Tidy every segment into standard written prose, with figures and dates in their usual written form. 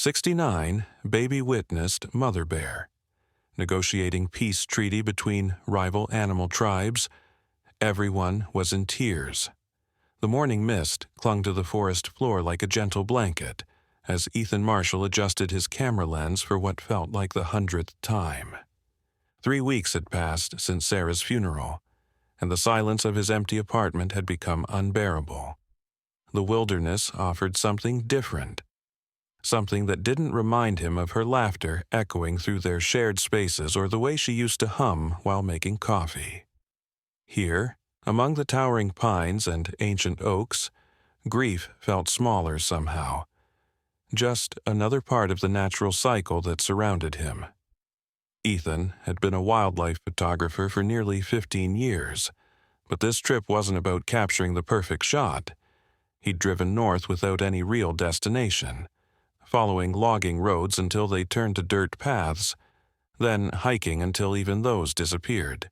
69, baby witnessed mother bear. Negotiating peace treaty between rival animal tribes. Everyone was in tears. The morning mist clung to the forest floor like a gentle blanket as Ethan Marshall adjusted his camera lens for what felt like the 100th time. 3 weeks had passed since Sarah's funeral, and the silence of his empty apartment had become unbearable. The wilderness offered something different, something that didn't remind him of her laughter echoing through their shared spaces or the way she used to hum while making coffee. Here, among the towering pines and ancient oaks, grief felt smaller somehow, just another part of the natural cycle that surrounded him. Ethan had been a wildlife photographer for nearly 15 years, but this trip wasn't about capturing the perfect shot. He'd driven north without any real destination, following logging roads until they turned to dirt paths, then hiking until even those disappeared.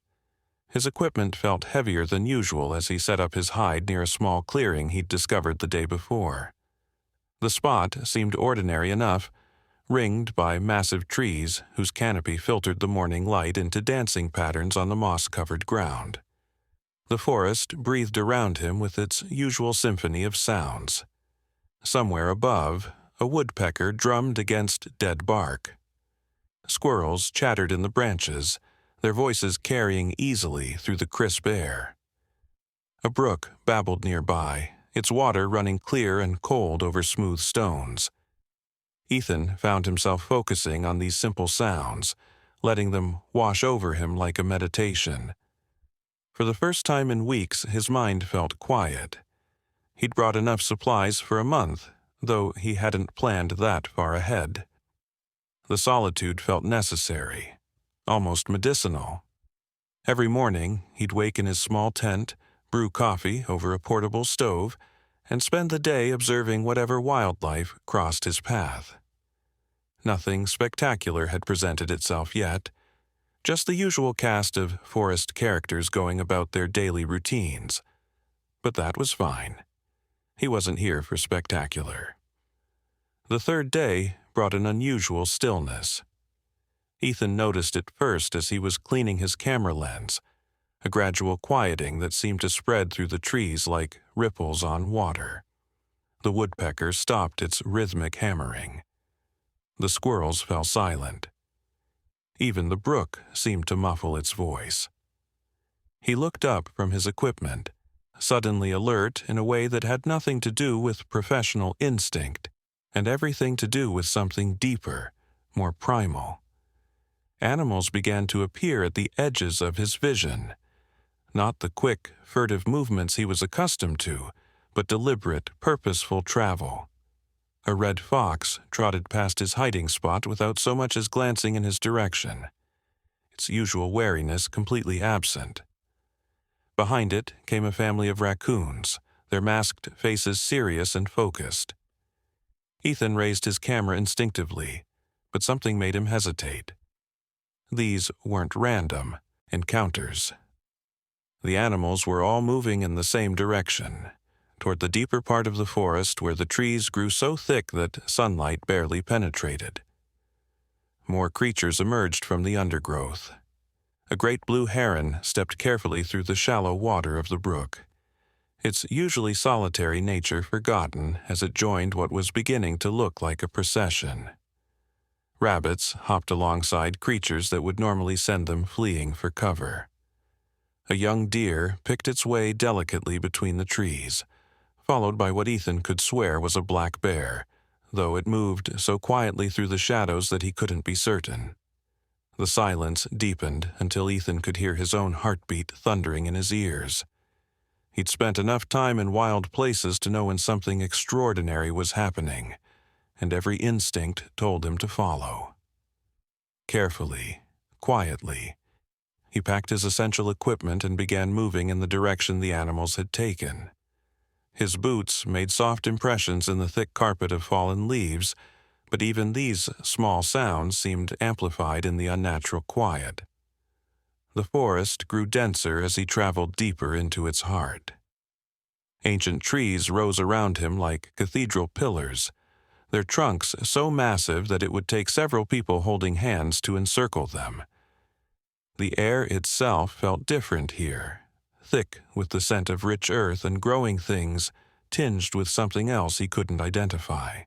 His equipment felt heavier than usual as he set up his hide near a small clearing he'd discovered the day before. The spot seemed ordinary enough, ringed by massive trees whose canopy filtered the morning light into dancing patterns on the moss-covered ground. The forest breathed around him with its usual symphony of sounds. Somewhere above, a woodpecker drummed against dead bark. Squirrels chattered in the branches, their voices carrying easily through the crisp air. A brook babbled nearby, its water running clear and cold over smooth stones. Ethan found himself focusing on these simple sounds, letting them wash over him like a meditation. For the first time in weeks, his mind felt quiet. He'd brought enough supplies for a month, though he hadn't planned that far ahead. The solitude felt necessary, almost medicinal. Every morning, he'd wake in his small tent, brew coffee over a portable stove, and spend the day observing whatever wildlife crossed his path. Nothing spectacular had presented itself yet, just the usual cast of forest characters going about their daily routines. But that was fine. He wasn't here for spectacular. The third day brought an unusual stillness. Ethan noticed it first as he was cleaning his camera lens, a gradual quieting that seemed to spread through the trees like ripples on water. The woodpecker stopped its rhythmic hammering. The squirrels fell silent. Even the brook seemed to muffle its voice. He looked up from his equipment, suddenly alert in a way that had nothing to do with professional instinct and everything to do with something deeper, more primal. Animals began to appear at the edges of his vision, not the quick, furtive movements he was accustomed to, but deliberate, purposeful travel. A red fox trotted past his hiding spot without so much as glancing in his direction, its usual wariness completely absent. Behind it came a family of raccoons, their masked faces serious and focused. Ethan raised his camera instinctively, but something made him hesitate. These weren't random encounters. The animals were all moving in the same direction, toward the deeper part of the forest where the trees grew so thick that sunlight barely penetrated. More creatures emerged from the undergrowth. A great blue heron stepped carefully through the shallow water of the brook, its usually solitary nature forgotten as it joined what was beginning to look like a procession. Rabbits hopped alongside creatures that would normally send them fleeing for cover. A young deer picked its way delicately between the trees, followed by what Ethan could swear was a black bear, though it moved so quietly through the shadows that he couldn't be certain. The silence deepened until Ethan could hear his own heartbeat thundering in his ears. He'd spent enough time in wild places to know when something extraordinary was happening, and every instinct told him to follow. Carefully, quietly, he packed his essential equipment and began moving in the direction the animals had taken. His boots made soft impressions in the thick carpet of fallen leaves, but even these small sounds seemed amplified in the unnatural quiet. The forest grew denser as he traveled deeper into its heart. Ancient trees rose around him like cathedral pillars, their trunks so massive that it would take several people holding hands to encircle them. The air itself felt different here, thick with the scent of rich earth and growing things, tinged with something else he couldn't identify.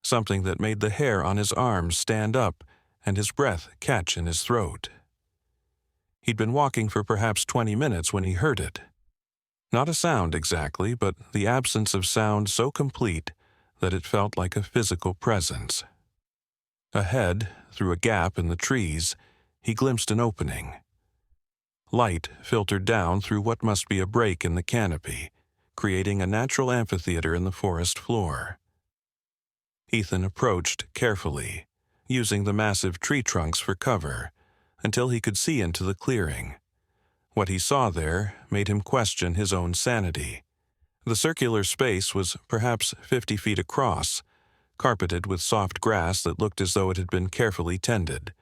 Something that made the hair on his arms stand up and his breath catch in his throat. He'd been walking for perhaps 20 minutes when he heard it. Not a sound exactly, but the absence of sound so complete that it felt like a physical presence. Ahead, through a gap in the trees, he glimpsed an opening. Light filtered down through what must be a break in the canopy, creating a natural amphitheater in the forest floor. Ethan approached carefully, using the massive tree trunks for cover, until he could see into the clearing. What he saw there made him question his own sanity. The circular space was perhaps 50 feet across, carpeted with soft grass that looked as though it had been carefully tended.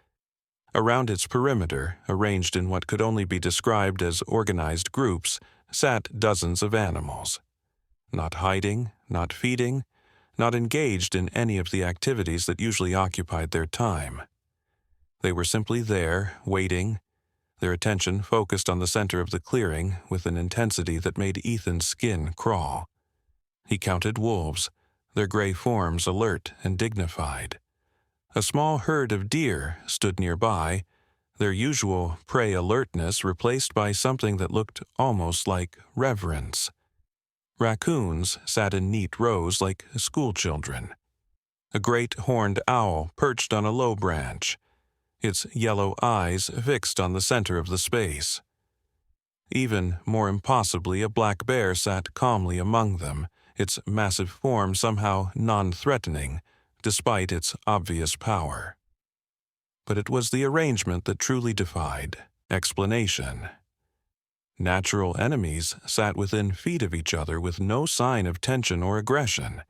Around its perimeter, arranged in what could only be described as organized groups, sat dozens of animals. Not hiding, not feeding, not engaged in any of the activities that usually occupied their time. They were simply there, waiting, their attention focused on the center of the clearing with an intensity that made Ethan's skin crawl. He counted wolves, their gray forms alert and dignified. A small herd of deer stood nearby, their usual prey alertness replaced by something that looked almost like reverence. Raccoons sat in neat rows like schoolchildren. A great horned owl perched on a low branch, its yellow eyes fixed on the center of the space. Even more impossibly, a black bear sat calmly among them, its massive form somehow non-threatening, despite its obvious power. But it was the arrangement that truly defied explanation. Natural enemies sat within feet of each other with no sign of tension or aggression.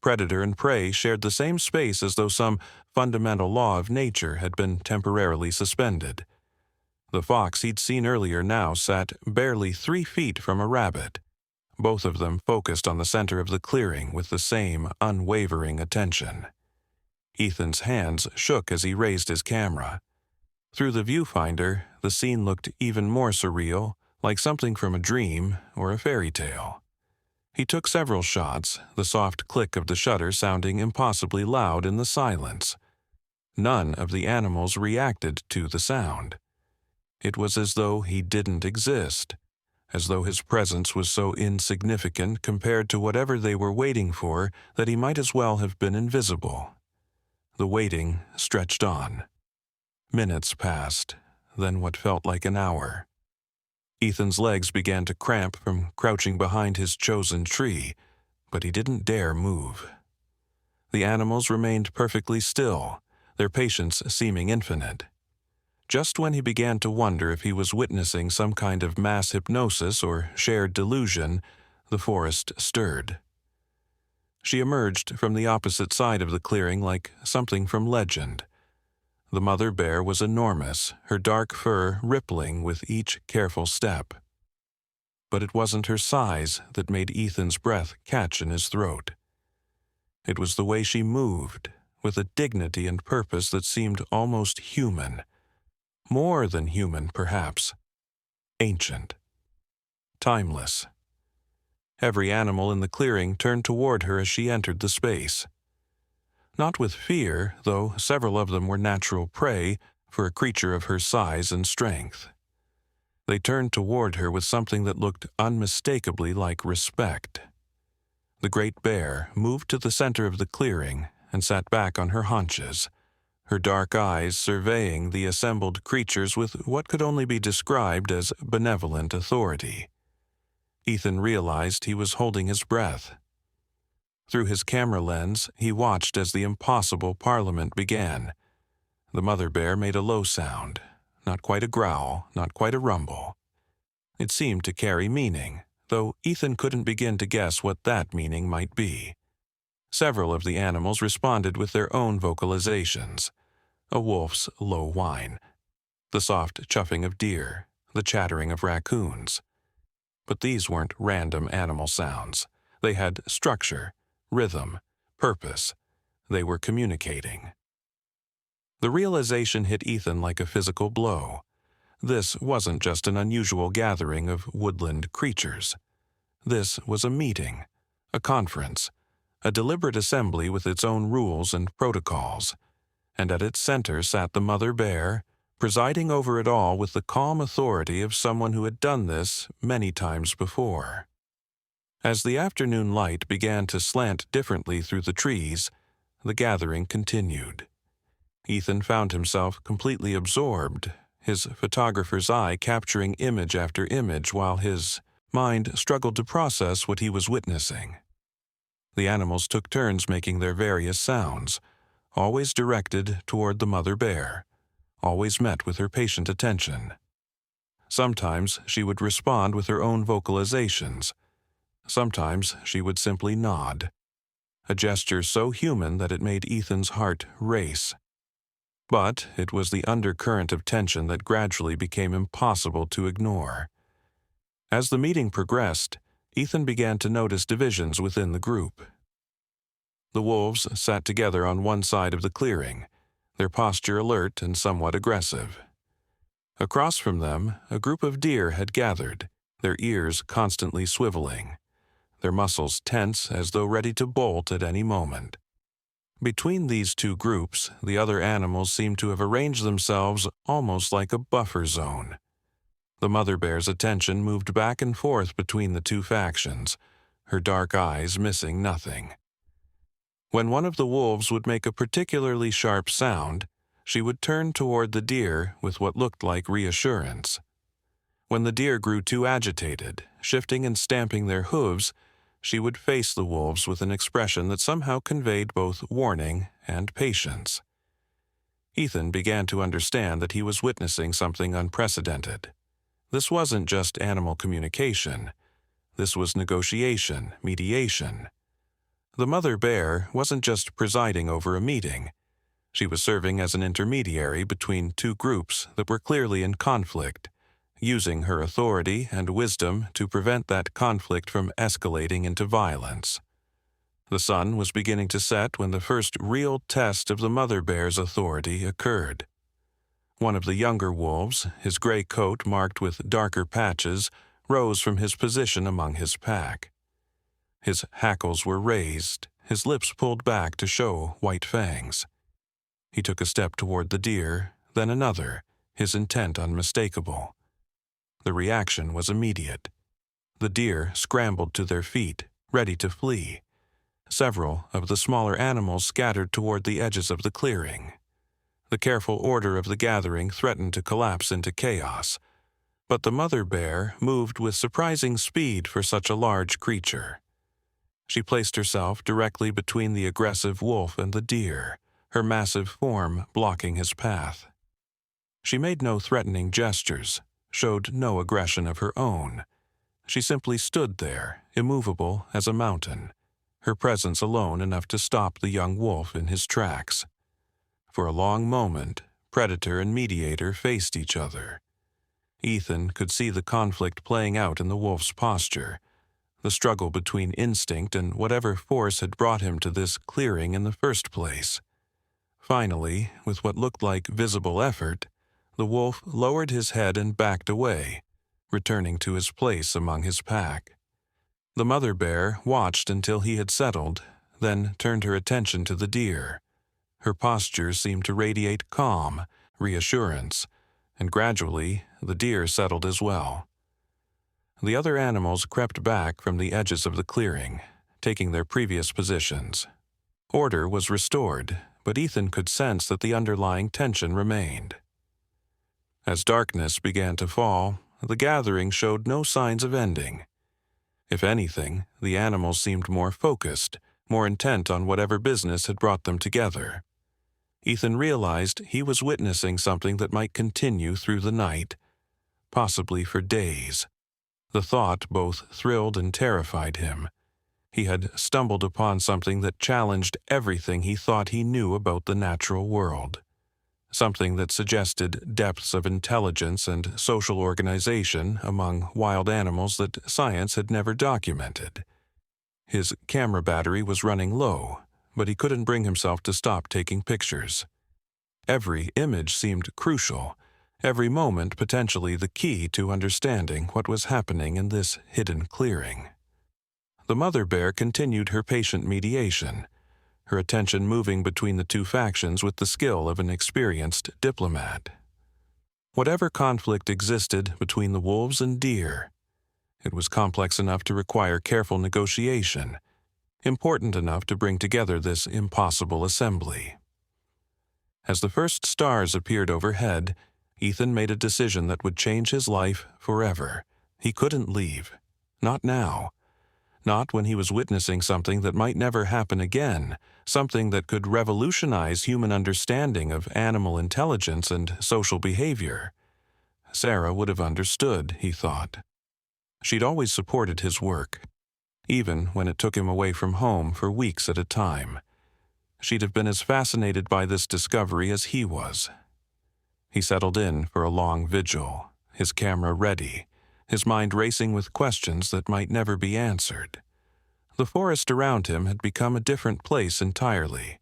Predator and prey shared the same space as though some fundamental law of nature had been temporarily suspended. The fox he'd seen earlier now sat barely 3 feet from a rabbit, both of them focused on the center of the clearing with the same unwavering attention. Ethan's hands shook as he raised his camera. Through the viewfinder, the scene looked even more surreal, like something from a dream or a fairy tale. He took several shots, the soft click of the shutter sounding impossibly loud in the silence. None of the animals reacted to the sound. It was as though he didn't exist, as though his presence was so insignificant compared to whatever they were waiting for that he might as well have been invisible. The waiting stretched on. Minutes passed, then what felt like an hour. Ethan's legs began to cramp from crouching behind his chosen tree, but he didn't dare move. The animals remained perfectly still, their patience seeming infinite. Just when he began to wonder if he was witnessing some kind of mass hypnosis or shared delusion, the forest stirred. She emerged from the opposite side of the clearing like something from legend. The mother bear was enormous, her dark fur rippling with each careful step. But it wasn't her size that made Ethan's breath catch in his throat. It was the way she moved, with a dignity and purpose that seemed almost human. More than human, perhaps. Ancient. Timeless. Every animal in the clearing turned toward her as she entered the space. Not with fear, though several of them were natural prey for a creature of her size and strength. They turned toward her with something that looked unmistakably like respect. The great bear moved to the center of the clearing and sat back on her haunches, her dark eyes surveying the assembled creatures with what could only be described as benevolent authority. Ethan realized he was holding his breath. Through his camera lens, he watched as the impossible parliament began. The mother bear made a low sound, not quite a growl, not quite a rumble. It seemed to carry meaning, though Ethan couldn't begin to guess what that meaning might be. Several of the animals responded with their own vocalizations. A wolf's low whine, the soft chuffing of deer, the chattering of raccoons. But these weren't random animal sounds. They had structure, rhythm, purpose. They were communicating. The realization hit Ethan like a physical blow. This wasn't just an unusual gathering of woodland creatures. This was a meeting, a conference, a deliberate assembly with its own rules and protocols, and at its center sat the mother bear, presiding over it all with the calm authority of someone who had done this many times before. As the afternoon light began to slant differently through the trees, the gathering continued. Ethan found himself completely absorbed, his photographer's eye capturing image after image while his mind struggled to process what he was witnessing. The animals took turns making their various sounds, always directed toward the mother bear, always met with her patient attention. Sometimes she would respond with her own vocalizations. Sometimes she would simply nod, a gesture so human that it made Ethan's heart race. But it was the undercurrent of tension that gradually became impossible to ignore. As the meeting progressed, Ethan began to notice divisions within the group. The wolves sat together on one side of the clearing, their posture alert and somewhat aggressive. Across from them, a group of deer had gathered, their ears constantly swiveling, their muscles tense as though ready to bolt at any moment. Between these two groups, the other animals seemed to have arranged themselves almost like a buffer zone. The mother bear's attention moved back and forth between the two factions, her dark eyes missing nothing. When one of the wolves would make a particularly sharp sound, she would turn toward the deer with what looked like reassurance. When the deer grew too agitated, shifting and stamping their hooves, she would face the wolves with an expression that somehow conveyed both warning and patience. Ethan began to understand that he was witnessing something unprecedented. This wasn't just animal communication. This was negotiation, mediation. The mother bear wasn't just presiding over a meeting. She was serving as an intermediary between two groups that were clearly in conflict, using her authority and wisdom to prevent that conflict from escalating into violence. The sun was beginning to set when the first real test of the mother bear's authority occurred. One of the younger wolves, his gray coat marked with darker patches, rose from his position among his pack. His hackles were raised, his lips pulled back to show white fangs. He took a step toward the deer, then another, his intent unmistakable. The reaction was immediate. The deer scrambled to their feet, ready to flee. Several of the smaller animals scattered toward the edges of the clearing. The careful order of the gathering threatened to collapse into chaos, but the mother bear moved with surprising speed for such a large creature. She placed herself directly between the aggressive wolf and the deer, her massive form blocking his path. She made no threatening gestures, showed no aggression of her own. She simply stood there, immovable as a mountain, her presence alone enough to stop the young wolf in his tracks. For a long moment, predator and mediator faced each other. Ethan could see the conflict playing out in the wolf's posture, the struggle between instinct and whatever force had brought him to this clearing in the first place. Finally, with what looked like visible effort, the wolf lowered his head and backed away, returning to his place among his pack. The mother bear watched until he had settled, then turned her attention to the deer. Her posture seemed to radiate calm, reassurance, and gradually the deer settled as well. The other animals crept back from the edges of the clearing, taking their previous positions. Order was restored, but Ethan could sense that the underlying tension remained. As darkness began to fall, the gathering showed no signs of ending. If anything, the animals seemed more focused, more intent on whatever business had brought them together. Ethan realized he was witnessing something that might continue through the night, possibly for days. The thought both thrilled and terrified him. He had stumbled upon something that challenged everything he thought he knew about the natural world. Something that suggested depths of intelligence and social organization among wild animals that science had never documented. His camera battery was running low, but he couldn't bring himself to stop taking pictures. Every image seemed crucial, every moment potentially the key to understanding what was happening in this hidden clearing. The mother bear continued her patient mediation, her attention moving between the two factions with the skill of an experienced diplomat. Whatever conflict existed between the wolves and deer, it was complex enough to require careful negotiation, important enough to bring together this impossible assembly. As the first stars appeared overhead, Ethan made a decision that would change his life forever. He couldn't leave. Not now. Not when he was witnessing something that might never happen again, something that could revolutionize human understanding of animal intelligence and social behavior. Sarah would have understood, he thought. She'd always supported his work, even when it took him away from home for weeks at a time. She'd have been as fascinated by this discovery as he was. He settled in for a long vigil, his camera ready, his mind racing with questions that might never be answered. The forest around him had become a different place entirely,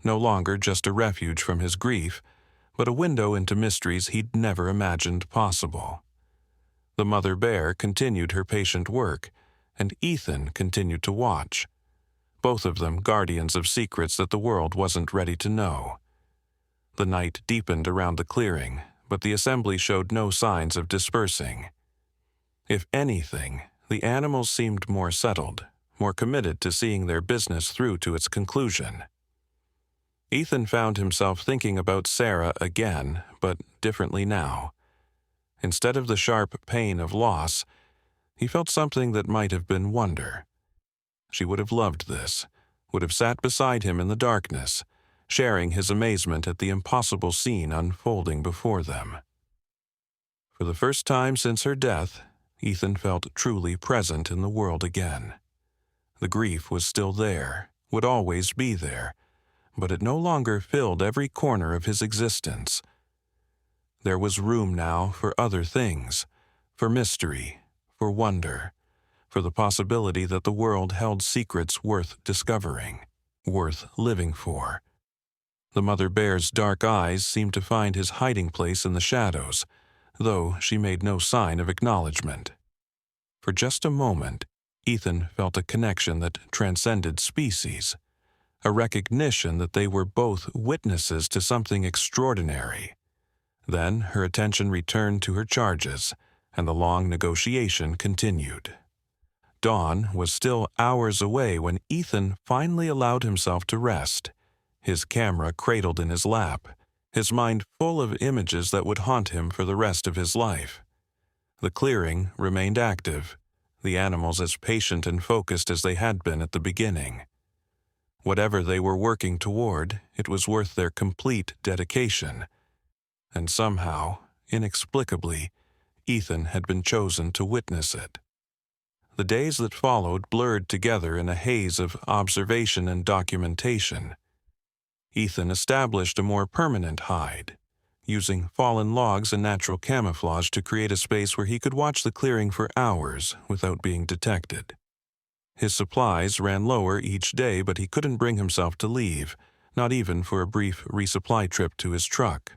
no longer just a refuge from his grief, but a window into mysteries he'd never imagined possible. The mother bear continued her patient work, and Ethan continued to watch, both of them guardians of secrets that the world wasn't ready to know. The night deepened around the clearing, but the assembly showed no signs of dispersing. If anything, the animals seemed more settled, more committed to seeing their business through to its conclusion. Ethan found himself thinking about Sarah again, but differently now. Instead of the sharp pain of loss, he felt something that might have been wonder. She would have loved this, would have sat beside him in the darkness, sharing his amazement at the impossible scene unfolding before them. For the first time since her death, Ethan felt truly present in the world again. The grief was still there, would always be there, but it no longer filled every corner of his existence. There was room now for other things, for mystery, for wonder, for the possibility that the world held secrets worth discovering, worth living for. The mother bear's dark eyes seemed to find his hiding place in the shadows, though she made no sign of acknowledgement. For just a moment, Ethan felt a connection that transcended species, a recognition that they were both witnesses to something extraordinary. Then her attention returned to her charges, and the long negotiation continued. Dawn was still hours away when Ethan finally allowed himself to rest, his camera cradled in his lap, his mind full of images that would haunt him for the rest of his life. The clearing remained active, the animals as patient and focused as they had been at the beginning. Whatever they were working toward, it was worth their complete dedication. And somehow, inexplicably, Ethan had been chosen to witness it. The days that followed blurred together in a haze of observation and documentation. Ethan established a more permanent hide, using fallen logs and natural camouflage to create a space where he could watch the clearing for hours without being detected. His supplies ran lower each day, but he couldn't bring himself to leave, not even for a brief resupply trip to his truck.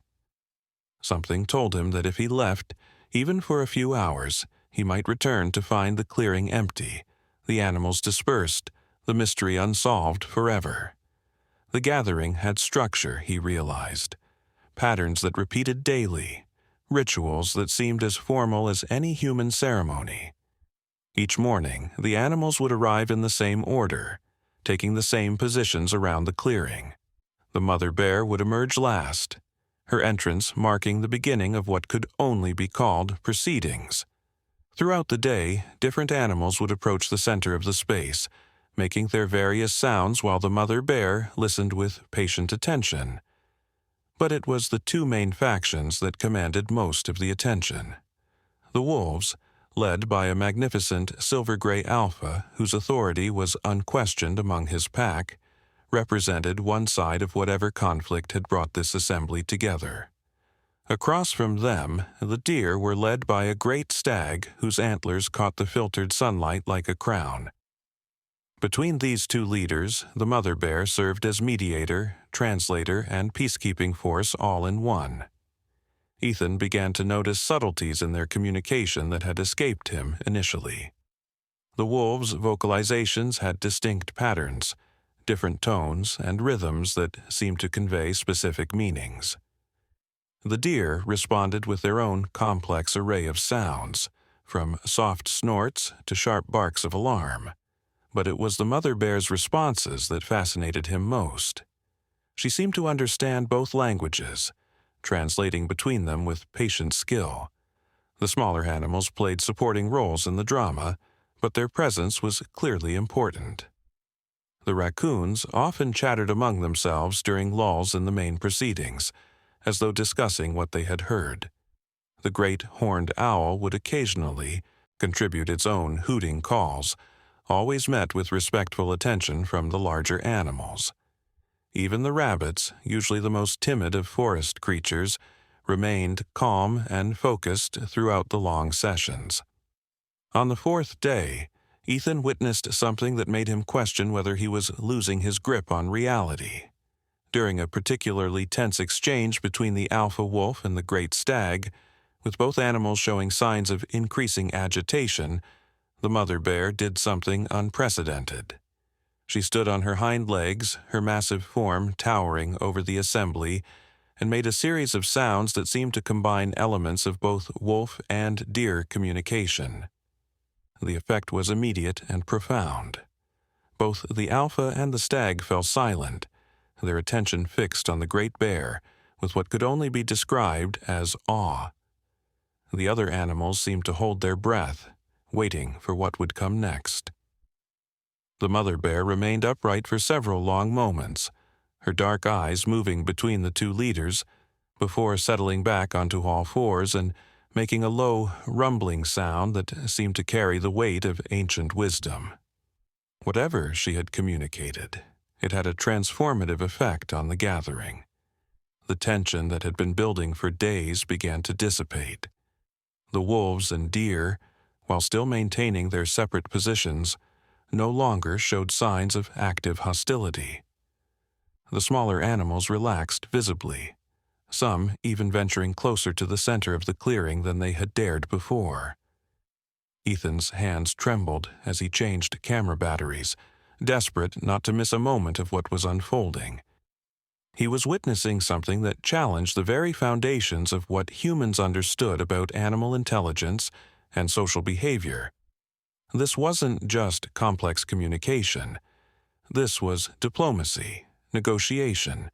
Something told him that if he left, even for a few hours, he might return to find the clearing empty, the animals dispersed, the mystery unsolved forever. The gathering had structure, he realized, patterns that repeated daily, rituals that seemed as formal as any human ceremony. Each morning, the animals would arrive in the same order, taking the same positions around the clearing. The mother bear would emerge last, her entrance marking the beginning of what could only be called proceedings. Throughout the day, different animals would approach the center of the space, making their various sounds while the mother bear listened with patient attention. But it was the two main factions that commanded most of the attention. The wolves, led by a magnificent silver-gray alpha whose authority was unquestioned among his pack, represented one side of whatever conflict had brought this assembly together. Across from them, the deer were led by a great stag whose antlers caught the filtered sunlight like a crown. Between these two leaders, the mother bear served as mediator, translator, and peacekeeping force all in one. Ethan began to notice subtleties in their communication that had escaped him initially. The wolves' vocalizations had distinct patterns, different tones, and rhythms that seemed to convey specific meanings. The deer responded with their own complex array of sounds, from soft snorts to sharp barks of alarm. But it was the mother bear's responses that fascinated him most. She seemed to understand both languages, translating between them with patient skill. The smaller animals played supporting roles in the drama, but their presence was clearly important. The raccoons often chattered among themselves during lulls in the main proceedings, as though discussing what they had heard. The great horned owl would occasionally contribute its own hooting calls, always met with respectful attention from the larger animals. Even the rabbits, usually the most timid of forest creatures, remained calm and focused throughout the long sessions. On the fourth day, Ethan witnessed something that made him question whether he was losing his grip on reality. During a particularly tense exchange between the alpha wolf and the great stag, with both animals showing signs of increasing agitation, the mother bear did something unprecedented. She stood on her hind legs, her massive form towering over the assembly, and made a series of sounds that seemed to combine elements of both wolf and deer communication. The effect was immediate and profound. Both the alpha and the stag fell silent, their attention fixed on the great bear with what could only be described as awe. The other animals seemed to hold their breath, waiting for what would come next. The mother bear remained upright for several long moments, her dark eyes moving between the two leaders, before settling back onto all fours and making a low, rumbling sound that seemed to carry the weight of ancient wisdom. Whatever she had communicated, it had a transformative effect on the gathering. The tension that had been building for days began to dissipate. The wolves and deer, while still maintaining their separate positions, no longer showed signs of active hostility. The smaller animals relaxed visibly, some even venturing closer to the center of the clearing than they had dared before. Ethan's hands trembled as he changed camera batteries, desperate not to miss a moment of what was unfolding. He was witnessing something that challenged the very foundations of what humans understood about animal intelligence and social behavior. This wasn't just complex communication. This was diplomacy, negotiation,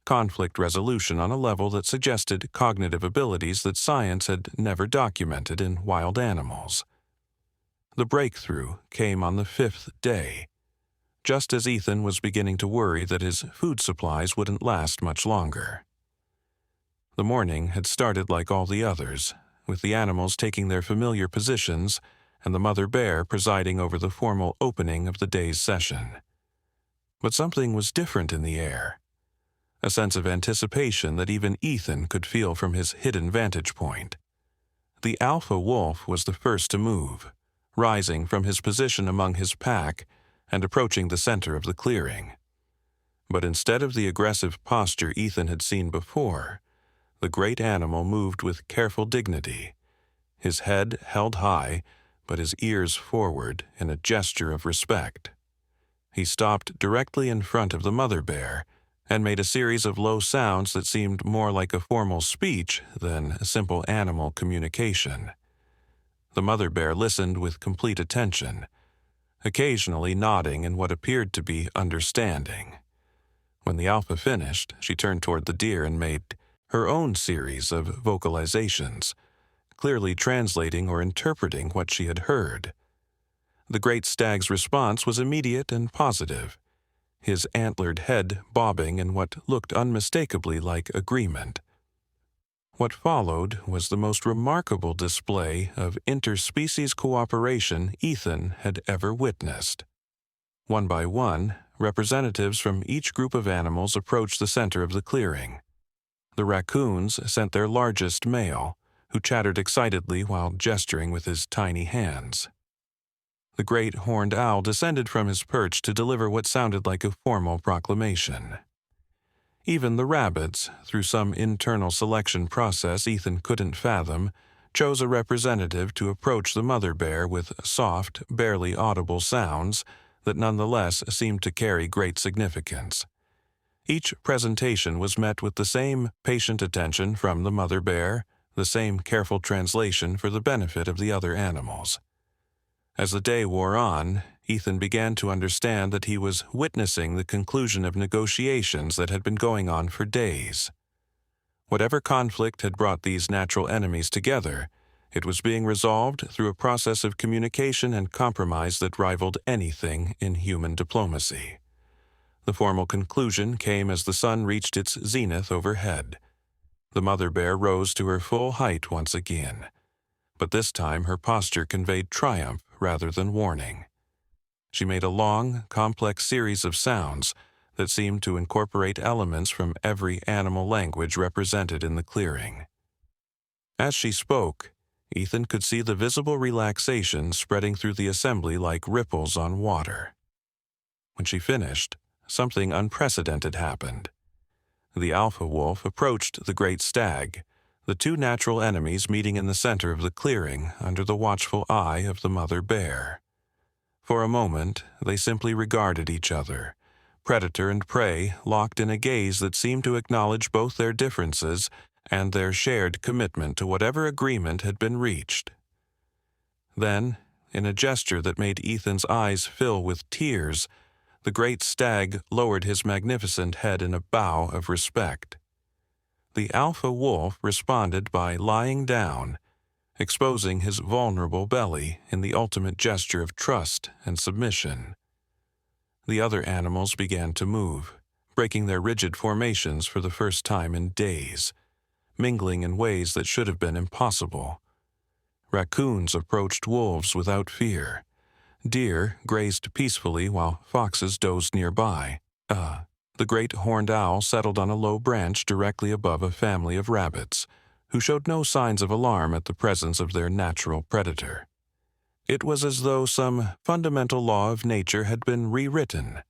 conflict resolution on a level that suggested cognitive abilities that science had never documented in wild animals. The breakthrough came on the fifth day, just as Ethan was beginning to worry that his food supplies wouldn't last much longer. The morning had started like all the others, with the animals taking their familiar positions and the mother bear presiding over the formal opening of the day's session. But something was different in the air, a sense of anticipation that even Ethan could feel from his hidden vantage point. The alpha wolf was the first to move, rising from his position among his pack and approaching the center of the clearing. But instead of the aggressive posture Ethan had seen before, the great animal moved with careful dignity, his head held high, but his ears forward in a gesture of respect. He stopped directly in front of the mother bear and made a series of low sounds that seemed more like a formal speech than simple animal communication. The mother bear listened with complete attention, occasionally nodding in what appeared to be understanding. When the alpha finished, she turned toward the deer and made her own series of vocalizations, clearly translating or interpreting what she had heard. The great stag's response was immediate and positive, his antlered head bobbing in what looked unmistakably like agreement. What followed was the most remarkable display of interspecies cooperation Ethan had ever witnessed. One by one, representatives from each group of animals approached the center of the clearing. The raccoons sent their largest male, who chattered excitedly while gesturing with his tiny hands. The great horned owl descended from his perch to deliver what sounded like a formal proclamation. Even the rabbits, through some internal selection process Ethan couldn't fathom, chose a representative to approach the mother bear with soft, barely audible sounds that nonetheless seemed to carry great significance. Each presentation was met with the same patient attention from the mother bear, the same careful translation for the benefit of the other animals. As the day wore on, Ethan began to understand that he was witnessing the conclusion of negotiations that had been going on for days. Whatever conflict had brought these natural enemies together, it was being resolved through a process of communication and compromise that rivaled anything in human diplomacy. The formal conclusion came as the sun reached its zenith overhead. The mother bear rose to her full height once again, but this time her posture conveyed triumph rather than warning. She made a long, complex series of sounds that seemed to incorporate elements from every animal language represented in the clearing. As she spoke, Ethan could see the visible relaxation spreading through the assembly like ripples on water. When she finished, something unprecedented happened. The alpha wolf approached the great stag, the two natural enemies meeting in the center of the clearing under the watchful eye of the mother bear. For a moment, they simply regarded each other, predator and prey locked in a gaze that seemed to acknowledge both their differences and their shared commitment to whatever agreement had been reached. Then, in a gesture that made Ethan's eyes fill with tears, the great stag lowered his magnificent head in a bow of respect. The alpha wolf responded by lying down, exposing his vulnerable belly in the ultimate gesture of trust and submission. The other animals began to move, breaking their rigid formations for the first time in days, mingling in ways that should have been impossible. Raccoons approached wolves without fear. Deer grazed peacefully while foxes dozed nearby. The great horned owl settled on a low branch directly above a family of rabbits, who showed no signs of alarm at the presence of their natural predator. It was as though some fundamental law of nature had been rewritten,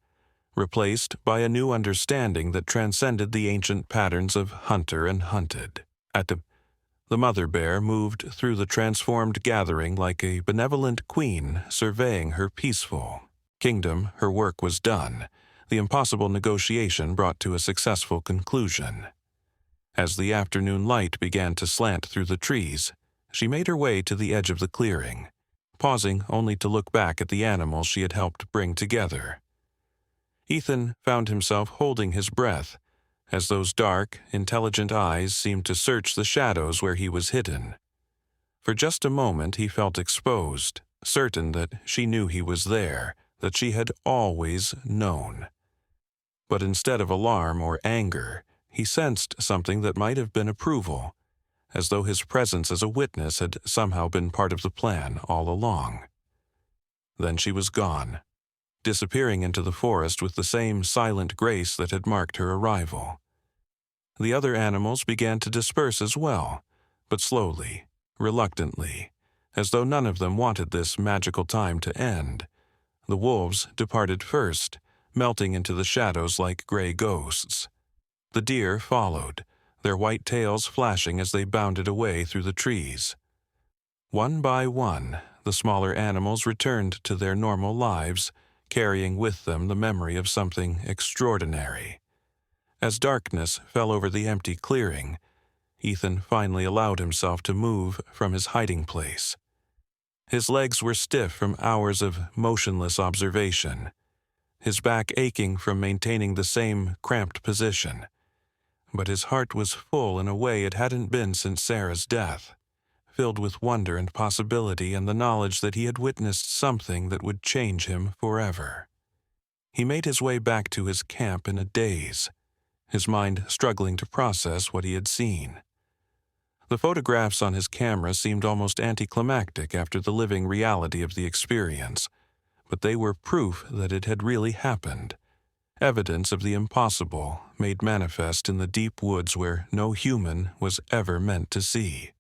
replaced by a new understanding that transcended the ancient patterns of hunter and hunted. The mother bear moved through the transformed gathering like a benevolent queen surveying her peaceful kingdom. Her work was done, the impossible negotiation brought to a successful conclusion. As the afternoon light began to slant through the trees, she made her way to the edge of the clearing, pausing only to look back at the animals she had helped bring together. Ethan found himself holding his breath, as those dark, intelligent eyes seemed to search the shadows where he was hidden. For just a moment he felt exposed, certain that she knew he was there, that she had always known. But instead of alarm or anger, he sensed something that might have been approval, as though his presence as a witness had somehow been part of the plan all along. Then she was gone, disappearing into the forest with the same silent grace that had marked her arrival. The other animals began to disperse as well, but slowly, reluctantly, as though none of them wanted this magical time to end. The wolves departed first, melting into the shadows like gray ghosts. The deer followed, their white tails flashing as they bounded away through the trees. One by one, the smaller animals returned to their normal lives, carrying with them the memory of something extraordinary. As darkness fell over the empty clearing, Ethan finally allowed himself to move from his hiding place. His legs were stiff from hours of motionless observation, his back aching from maintaining the same cramped position. But his heart was full in a way it hadn't been since Sarah's death, filled with wonder and possibility and the knowledge that he had witnessed something that would change him forever. He made his way back to his camp in a daze, his mind struggling to process what he had seen. The photographs on his camera seemed almost anticlimactic after the living reality of the experience, but they were proof that it had really happened, evidence of the impossible made manifest in the deep woods where no human was ever meant to see.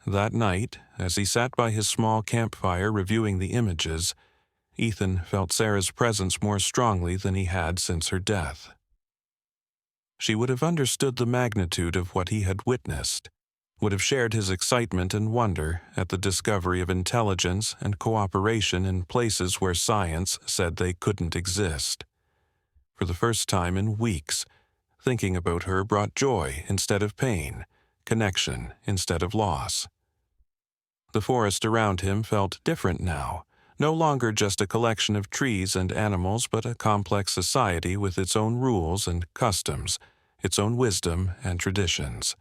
That night, as he sat by his small campfire reviewing the images, Ethan felt Sarah's presence more strongly than he had since her death. She would have understood the magnitude of what he had witnessed, would have shared his excitement and wonder at the discovery of intelligence and cooperation in places where science said they couldn't exist. For the first time in weeks, thinking about her brought joy instead of pain, connection instead of loss. The forest around him felt different now, no longer just a collection of trees and animals, but a complex society with its own rules and customs, its own wisdom and traditions.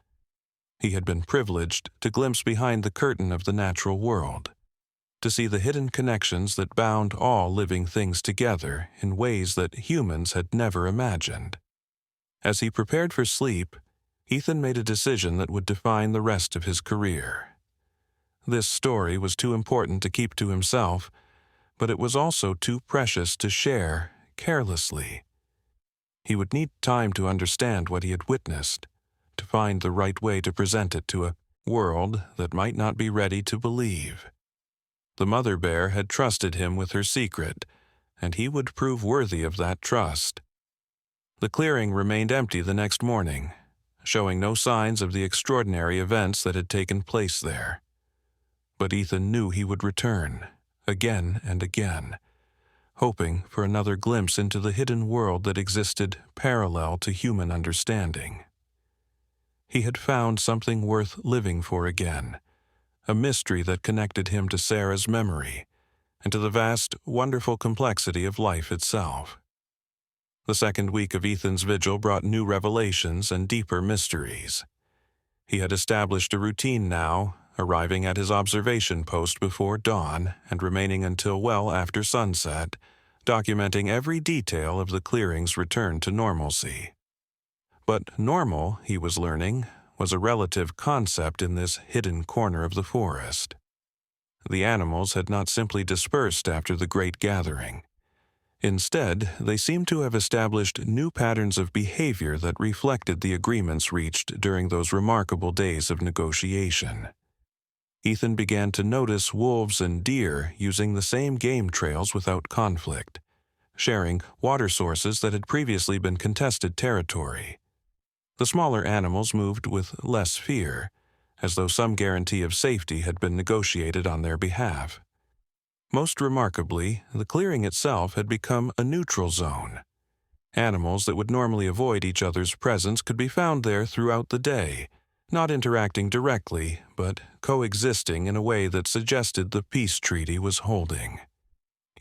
He had been privileged to glimpse behind the curtain of the natural world, to see the hidden connections that bound all living things together in ways that humans had never imagined. As he prepared for sleep, Ethan made a decision that would define the rest of his career. This story was too important to keep to himself, but it was also too precious to share carelessly. He would need time to understand what he had witnessed, to find the right way to present it to a world that might not be ready to believe. The mother bear had trusted him with her secret, and he would prove worthy of that trust. The clearing remained empty the next morning, showing no signs of the extraordinary events that had taken place there. But Ethan knew he would return, again and again, hoping for another glimpse into the hidden world that existed parallel to human understanding. He had found something worth living for again, a mystery that connected him to Sarah's memory and to the vast, wonderful complexity of life itself. The second week of Ethan's vigil brought new revelations and deeper mysteries. He had established a routine now, arriving at his observation post before dawn and remaining until well after sunset, documenting every detail of the clearing's return to normalcy. But normal, he was learning, was a relative concept in this hidden corner of the forest. The animals had not simply dispersed after the great gathering. Instead, they seemed to have established new patterns of behavior that reflected the agreements reached during those remarkable days of negotiation. Ethan began to notice wolves and deer using the same game trails without conflict, sharing water sources that had previously been contested territory. The smaller animals moved with less fear, as though some guarantee of safety had been negotiated on their behalf. Most remarkably, the clearing itself had become a neutral zone. Animals that would normally avoid each other's presence could be found there throughout the day, not interacting directly, but coexisting in a way that suggested the peace treaty was holding.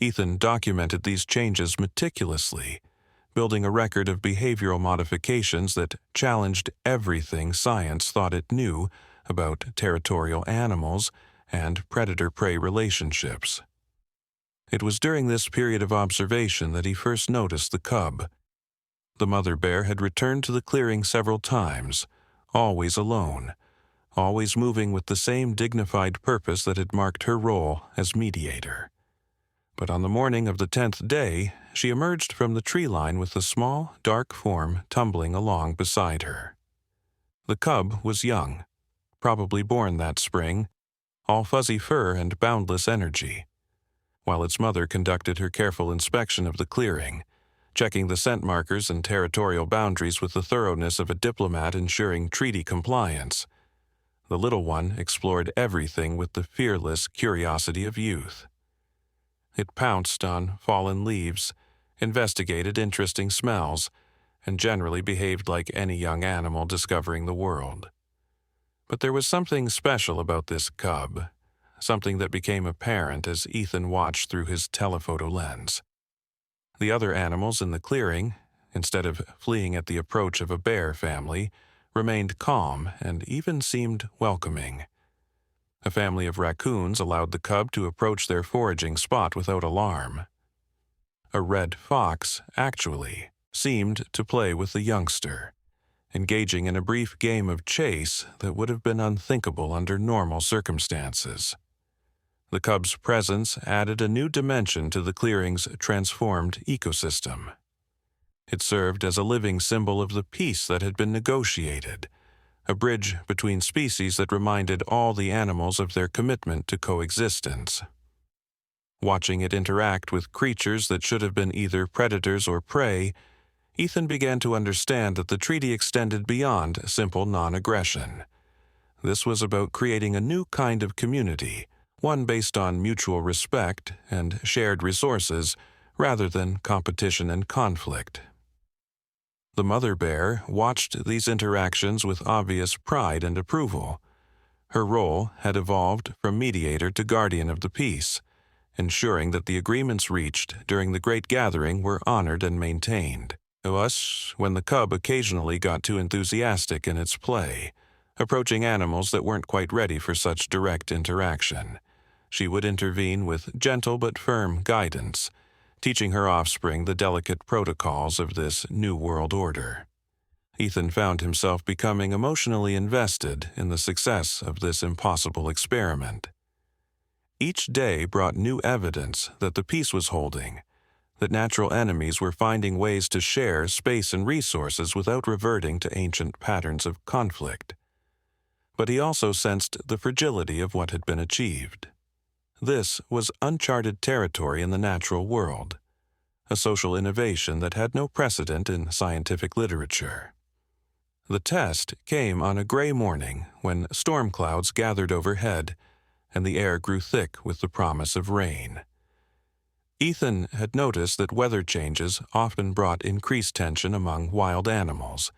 Ethan documented these changes meticulously, building a record of behavioral modifications that challenged everything science thought it knew about territorial animals and predator-prey relationships. It was during this period of observation that he first noticed the cub. The mother bear had returned to the clearing several times, always alone, always moving with the same dignified purpose that had marked her role as mediator. But on the morning of the 10th day, she emerged from the tree line with a small, dark form tumbling along beside her. The cub was young, probably born that spring, all fuzzy fur and boundless energy, while its mother conducted her careful inspection of the clearing, checking the scent markers and territorial boundaries with the thoroughness of a diplomat ensuring treaty compliance. The little one explored everything with the fearless curiosity of youth. It pounced on fallen leaves, investigated interesting smells, and generally behaved like any young animal discovering the world. But there was something special about this cub, something that became apparent as Ethan watched through his telephoto lens. The other animals in the clearing, instead of fleeing at the approach of a bear family, remained calm and even seemed welcoming. A family of raccoons allowed the cub to approach their foraging spot without alarm. A red fox, actually, seemed to play with the youngster, engaging in a brief game of chase that would have been unthinkable under normal circumstances. The cub's presence added a new dimension to the clearing's transformed ecosystem. It served as a living symbol of the peace that had been negotiated, a bridge between species that reminded all the animals of their commitment to coexistence. Watching it interact with creatures that should have been either predators or prey, Ethan began to understand that the treaty extended beyond simple non-aggression. This was about creating a new kind of community, one based on mutual respect and shared resources rather than competition and conflict. The mother bear watched these interactions with obvious pride and approval. Her role had evolved from mediator to guardian of the peace, ensuring that the agreements reached during the Great Gathering were honored and maintained. Thus, when the cub occasionally got too enthusiastic in its play, approaching animals that weren't quite ready for such direct interaction, she would intervene with gentle but firm guidance, teaching her offspring the delicate protocols of this new world order. Ethan found himself becoming emotionally invested in the success of this impossible experiment. Each day brought new evidence that the peace was holding, that natural enemies were finding ways to share space and resources without reverting to ancient patterns of conflict. But he also sensed the fragility of what had been achieved. This was uncharted territory in the natural world, a social innovation that had no precedent in scientific literature. The test came on a gray morning when storm clouds gathered overhead and the air grew thick with the promise of rain. Ethan had noticed that weather changes often brought increased tension among wild animals,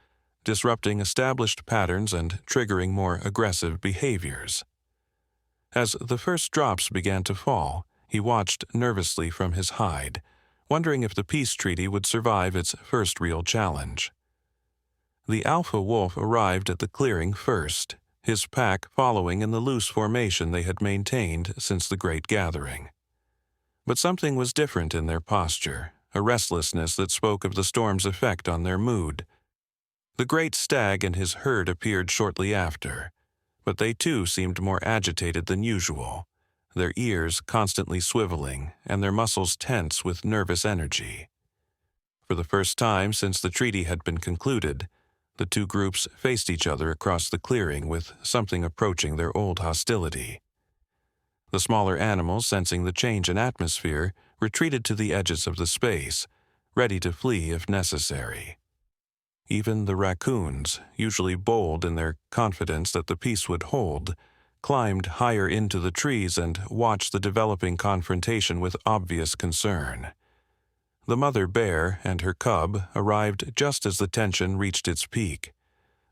disrupting established patterns and triggering more aggressive behaviors. As the first drops began to fall, he watched nervously from his hide, wondering if the peace treaty would survive its first real challenge. The alpha wolf arrived at the clearing first, his pack following in the loose formation they had maintained since the Great Gathering. But something was different in their posture, a restlessness that spoke of the storm's effect on their mood. The great stag and his herd appeared shortly after, but they too seemed more agitated than usual, their ears constantly swiveling and their muscles tense with nervous energy. For the first time since the treaty had been concluded, the two groups faced each other across the clearing with something approaching their old hostility. The smaller animals, sensing the change in atmosphere, retreated to the edges of the space, ready to flee if necessary. Even the raccoons, usually bold in their confidence that the peace would hold, climbed higher into the trees and watched the developing confrontation with obvious concern. The mother bear and her cub arrived just as the tension reached its peak.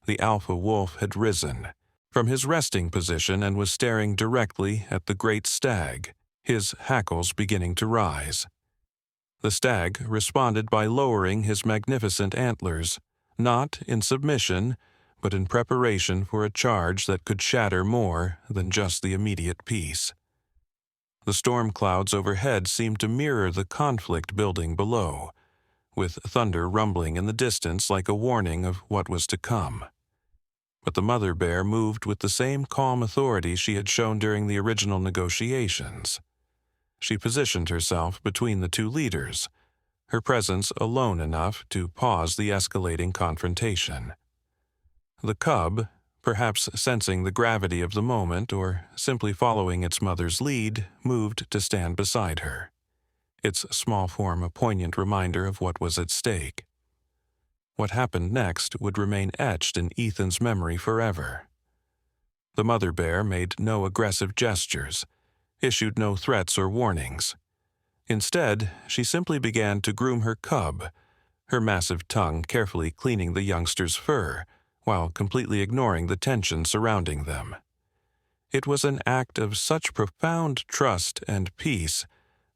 The alpha wolf had risen from his resting position and was staring directly at the great stag, his hackles beginning to rise. The stag responded by lowering his magnificent antlers, not in submission, but in preparation for a charge that could shatter more than just the immediate peace. The storm clouds overhead seemed to mirror the conflict building below, with thunder rumbling in the distance like a warning of what was to come. But the mother bear moved with the same calm authority she had shown during the original negotiations. She positioned herself between the two leaders, her presence alone enough to pause the escalating confrontation. The cub, perhaps sensing the gravity of the moment or simply following its mother's lead, moved to stand beside her, its small form a poignant reminder of what was at stake. What happened next would remain etched in Ethan's memory forever. The mother bear made no aggressive gestures, issued no threats or warnings. Instead, she simply began to groom her cub, her massive tongue carefully cleaning the youngster's fur, while completely ignoring the tension surrounding them. It was an act of such profound trust and peace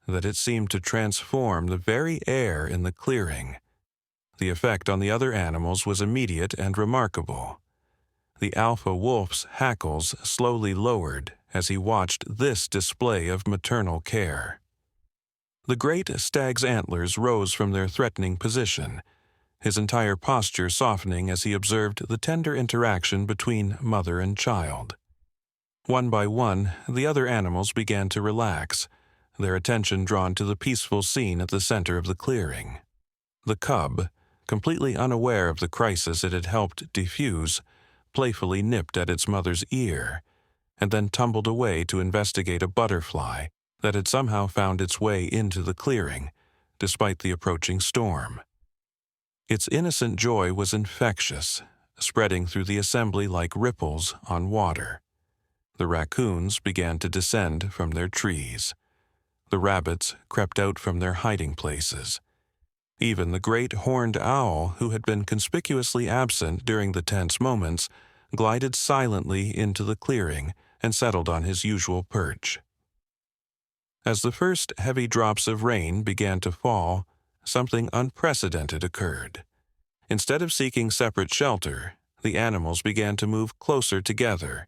that it seemed to transform the very air in the clearing. The effect on the other animals was immediate and remarkable. The alpha wolf's hackles slowly lowered as he watched this display of maternal care. The great stag's antlers rose from their threatening position, his entire posture softening as he observed the tender interaction between mother and child. One by one, the other animals began to relax, their attention drawn to the peaceful scene at the center of the clearing. The cub, completely unaware of the crisis it had helped defuse, playfully nipped at its mother's ear, and then tumbled away to investigate a butterfly that had somehow found its way into the clearing, despite the approaching storm. Its innocent joy was infectious, spreading through the assembly like ripples on water. The raccoons began to descend from their trees. The rabbits crept out from their hiding places. Even the great horned owl, who had been conspicuously absent during the tense moments, glided silently into the clearing and settled on his usual perch. As the first heavy drops of rain began to fall, something unprecedented occurred. Instead of seeking separate shelter, the animals began to move closer together,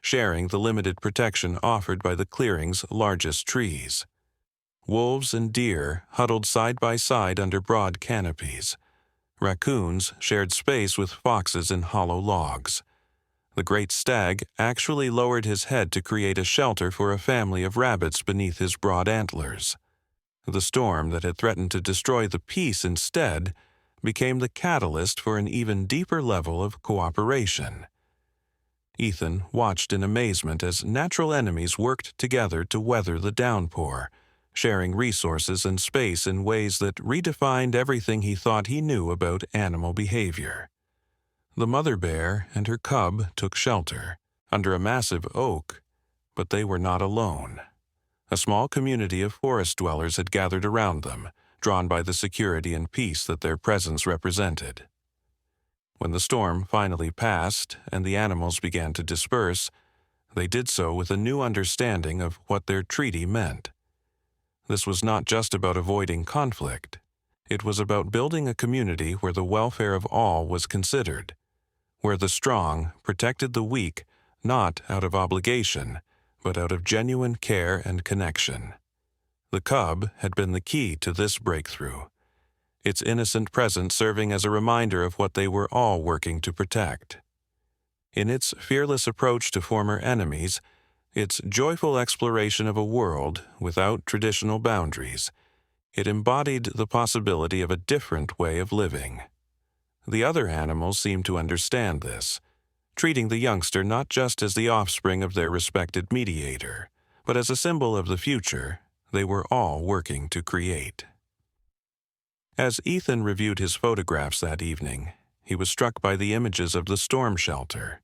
sharing the limited protection offered by the clearing's largest trees. Wolves and deer huddled side by side under broad canopies. Raccoons shared space with foxes in hollow logs. The great stag actually lowered his head to create a shelter for a family of rabbits beneath his broad antlers. The storm that had threatened to destroy the peace instead became the catalyst for an even deeper level of cooperation. Ethan watched in amazement as natural enemies worked together to weather the downpour, sharing resources and space in ways that redefined everything he thought he knew about animal behavior. The mother bear and her cub took shelter under a massive oak, but they were not alone. A small community of forest dwellers had gathered around them, drawn by the security and peace that their presence represented. When the storm finally passed and the animals began to disperse, they did so with a new understanding of what their treaty meant. This was not just about avoiding conflict. It was about building a community where the welfare of all was considered, where the strong protected the weak not out of obligation, but out of genuine care and connection. The cub had been the key to this breakthrough, its innocent presence serving as a reminder of what they were all working to protect. In its fearless approach to former enemies, its joyful exploration of a world without traditional boundaries, it embodied the possibility of a different way of living. The other animals seemed to understand this, treating the youngster not just as the offspring of their respected mediator, but as a symbol of the future they were all working to create. As Ethan reviewed his photographs that evening, he was struck by the images of the storm shelter.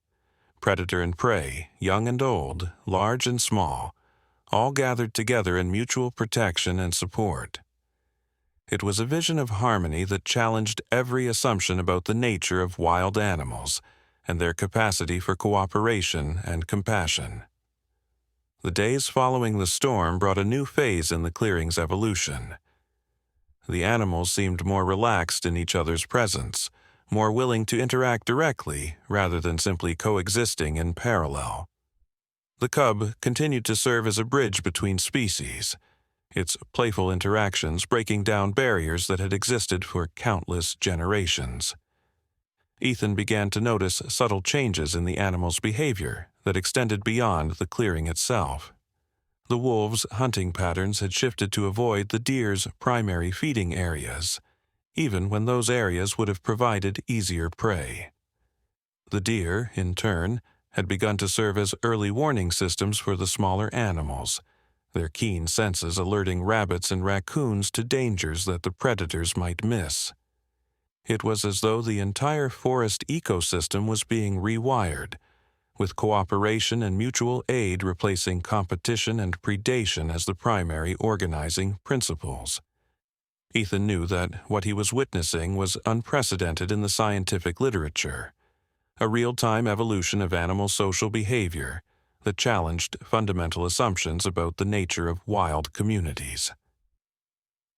Predator and prey, young and old, large and small, all gathered together in mutual protection and support. It was a vision of harmony that challenged every assumption about the nature of wild animals and their capacity for cooperation and compassion. The days following the storm brought a new phase in the clearing's evolution. The animals seemed more relaxed in each other's presence, more willing to interact directly rather than simply coexisting in parallel. The cub continued to serve as a bridge between species, its playful interactions breaking down barriers that had existed for countless generations. Ethan began to notice subtle changes in the animal's behavior that extended beyond the clearing itself. The wolves' hunting patterns had shifted to avoid the deer's primary feeding areas, even when those areas would have provided easier prey. The deer, in turn, had begun to serve as early warning systems for the smaller animals, their keen senses alerting rabbits and raccoons to dangers that the predators might miss. It was as though the entire forest ecosystem was being rewired, with cooperation and mutual aid replacing competition and predation as the primary organizing principles. Ethan knew that what he was witnessing was unprecedented in the scientific literature, a real-time evolution of animal social behavior that challenged fundamental assumptions about the nature of wild communities.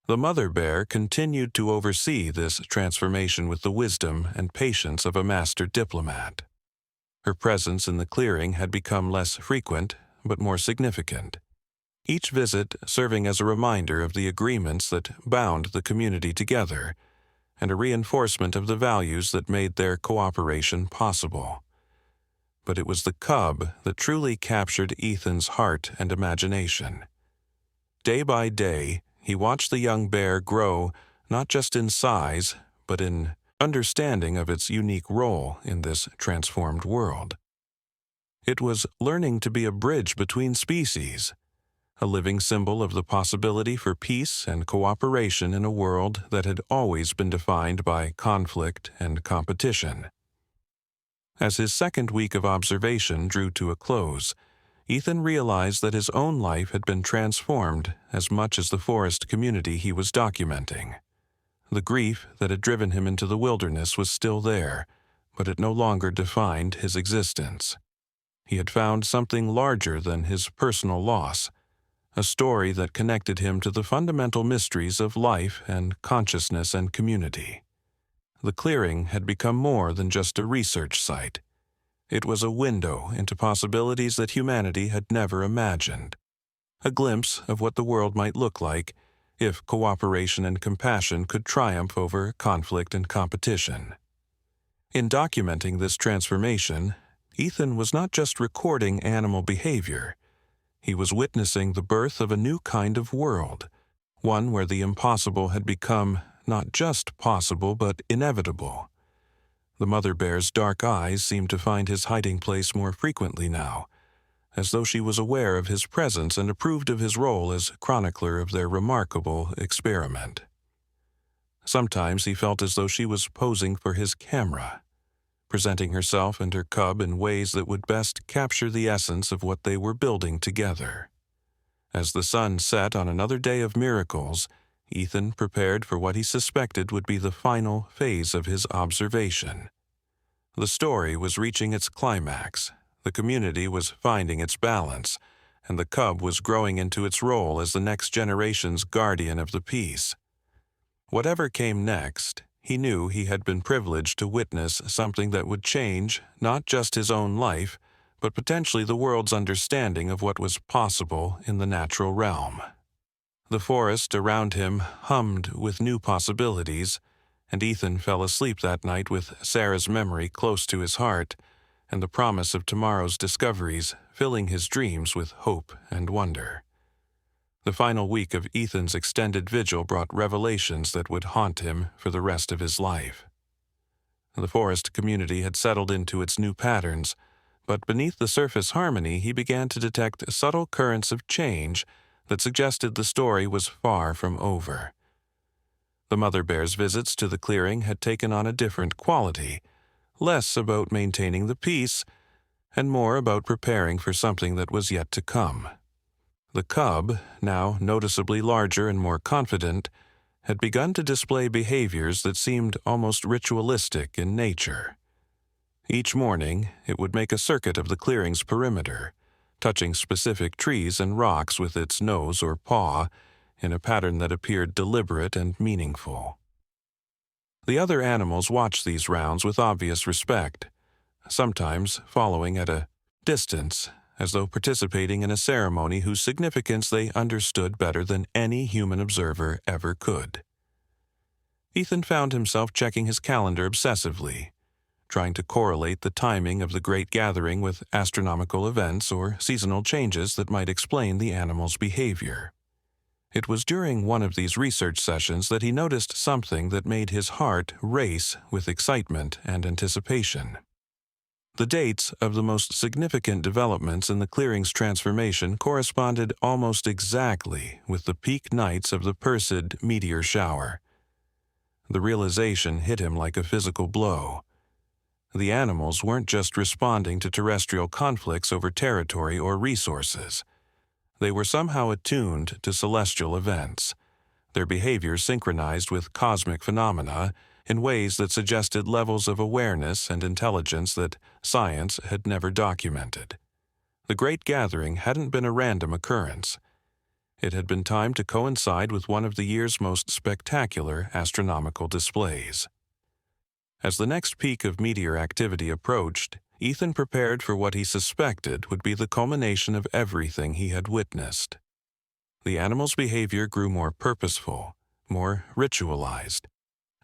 The mother bear continued to oversee this transformation with the wisdom and patience of a master diplomat. Her presence in the clearing had become less frequent, but more significant, each visit serving as a reminder of the agreements that bound the community together and a reinforcement of the values that made their cooperation possible. But it was the cub that truly captured Ethan's heart and imagination. Day by day, he watched the young bear grow not just in size, but in understanding of its unique role in this transformed world. It was learning to be a bridge between species, a living symbol of the possibility for peace and cooperation in a world that had always been defined by conflict and competition. As his second week of observation drew to a close, Ethan realized that his own life had been transformed as much as the forest community he was documenting. The grief that had driven him into the wilderness was still there, but it no longer defined his existence. He had found something larger than his personal loss, a story that connected him to the fundamental mysteries of life and consciousness and community. The clearing had become more than just a research site. It was a window into possibilities that humanity had never imagined, a glimpse of what the world might look like if cooperation and compassion could triumph over conflict and competition. In documenting this transformation, Ethan was not just recording animal behavior. He was witnessing the birth of a new kind of world, one where the impossible had become not just possible but inevitable. The mother bear's dark eyes seemed to find his hiding place more frequently now, as though she was aware of his presence and approved of his role as chronicler of their remarkable experiment. Sometimes he felt as though she was posing for his camera, presenting herself and her cub in ways that would best capture the essence of what they were building together. As the sun set on another day of miracles, Ethan prepared for what he suspected would be the final phase of his observation. The story was reaching its climax, the community was finding its balance, and the cub was growing into its role as the next generation's guardian of the peace. Whatever came next, he knew he had been privileged to witness something that would change not just his own life, but potentially the world's understanding of what was possible in the natural realm. The forest around him hummed with new possibilities, and Ethan fell asleep that night with Sarah's memory close to his heart and the promise of tomorrow's discoveries filling his dreams with hope and wonder. The final week of Ethan's extended vigil brought revelations that would haunt him for the rest of his life. The forest community had settled into its new patterns, but beneath the surface harmony he began to detect subtle currents of change that suggested the story was far from over. The mother bear's visits to the clearing had taken on a different quality, less about maintaining the peace and more about preparing for something that was yet to come. The cub, now noticeably larger and more confident, had begun to display behaviors that seemed almost ritualistic in nature. Each morning, it would make a circuit of the clearing's perimeter, touching specific trees and rocks with its nose or paw in a pattern that appeared deliberate and meaningful. The other animals watched these rounds with obvious respect, sometimes following at a distance, as though participating in a ceremony whose significance they understood better than any human observer ever could. Ethan found himself checking his calendar obsessively, trying to correlate the timing of the great gathering with astronomical events or seasonal changes that might explain the animal's behavior. It was during one of these research sessions that he noticed something that made his heart race with excitement and anticipation. The dates of the most significant developments in the clearing's transformation corresponded almost exactly with the peak nights of the Perseid meteor shower. The realization hit him like a physical blow. The animals weren't just responding to terrestrial conflicts over territory or resources. They were somehow attuned to celestial events, their behavior synchronized with cosmic phenomena in ways that suggested levels of awareness and intelligence that science had never documented. The Great Gathering hadn't been a random occurrence. It had been timed to coincide with one of the year's most spectacular astronomical displays. As the next peak of meteor activity approached, Ethan prepared for what he suspected would be the culmination of everything he had witnessed. The animals' behavior grew more purposeful, more ritualized,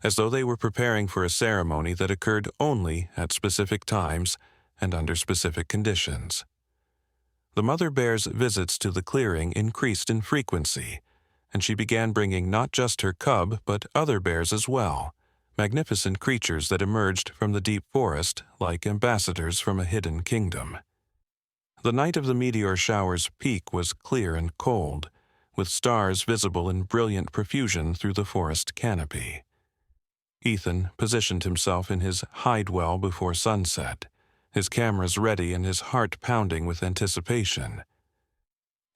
as though they were preparing for a ceremony that occurred only at specific times and under specific conditions. The mother bear's visits to the clearing increased in frequency, and she began bringing not just her cub but other bears as well, magnificent creatures that emerged from the deep forest like ambassadors from a hidden kingdom. The night of the meteor shower's peak was clear and cold, with stars visible in brilliant profusion through the forest canopy. Ethan positioned himself in his hide well before sunset, his cameras ready and his heart pounding with anticipation.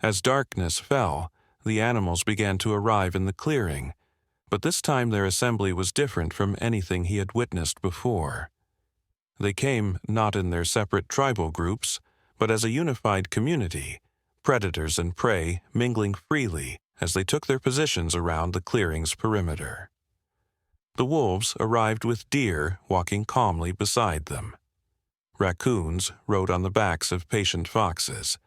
As darkness fell, the animals began to arrive in the clearing, but this time their assembly was different from anything he had witnessed before. They came not in their separate tribal groups, but as a unified community, predators and prey mingling freely as they took their positions around the clearing's perimeter. The wolves arrived with deer walking calmly beside them. Raccoons rode on the backs of patient foxes.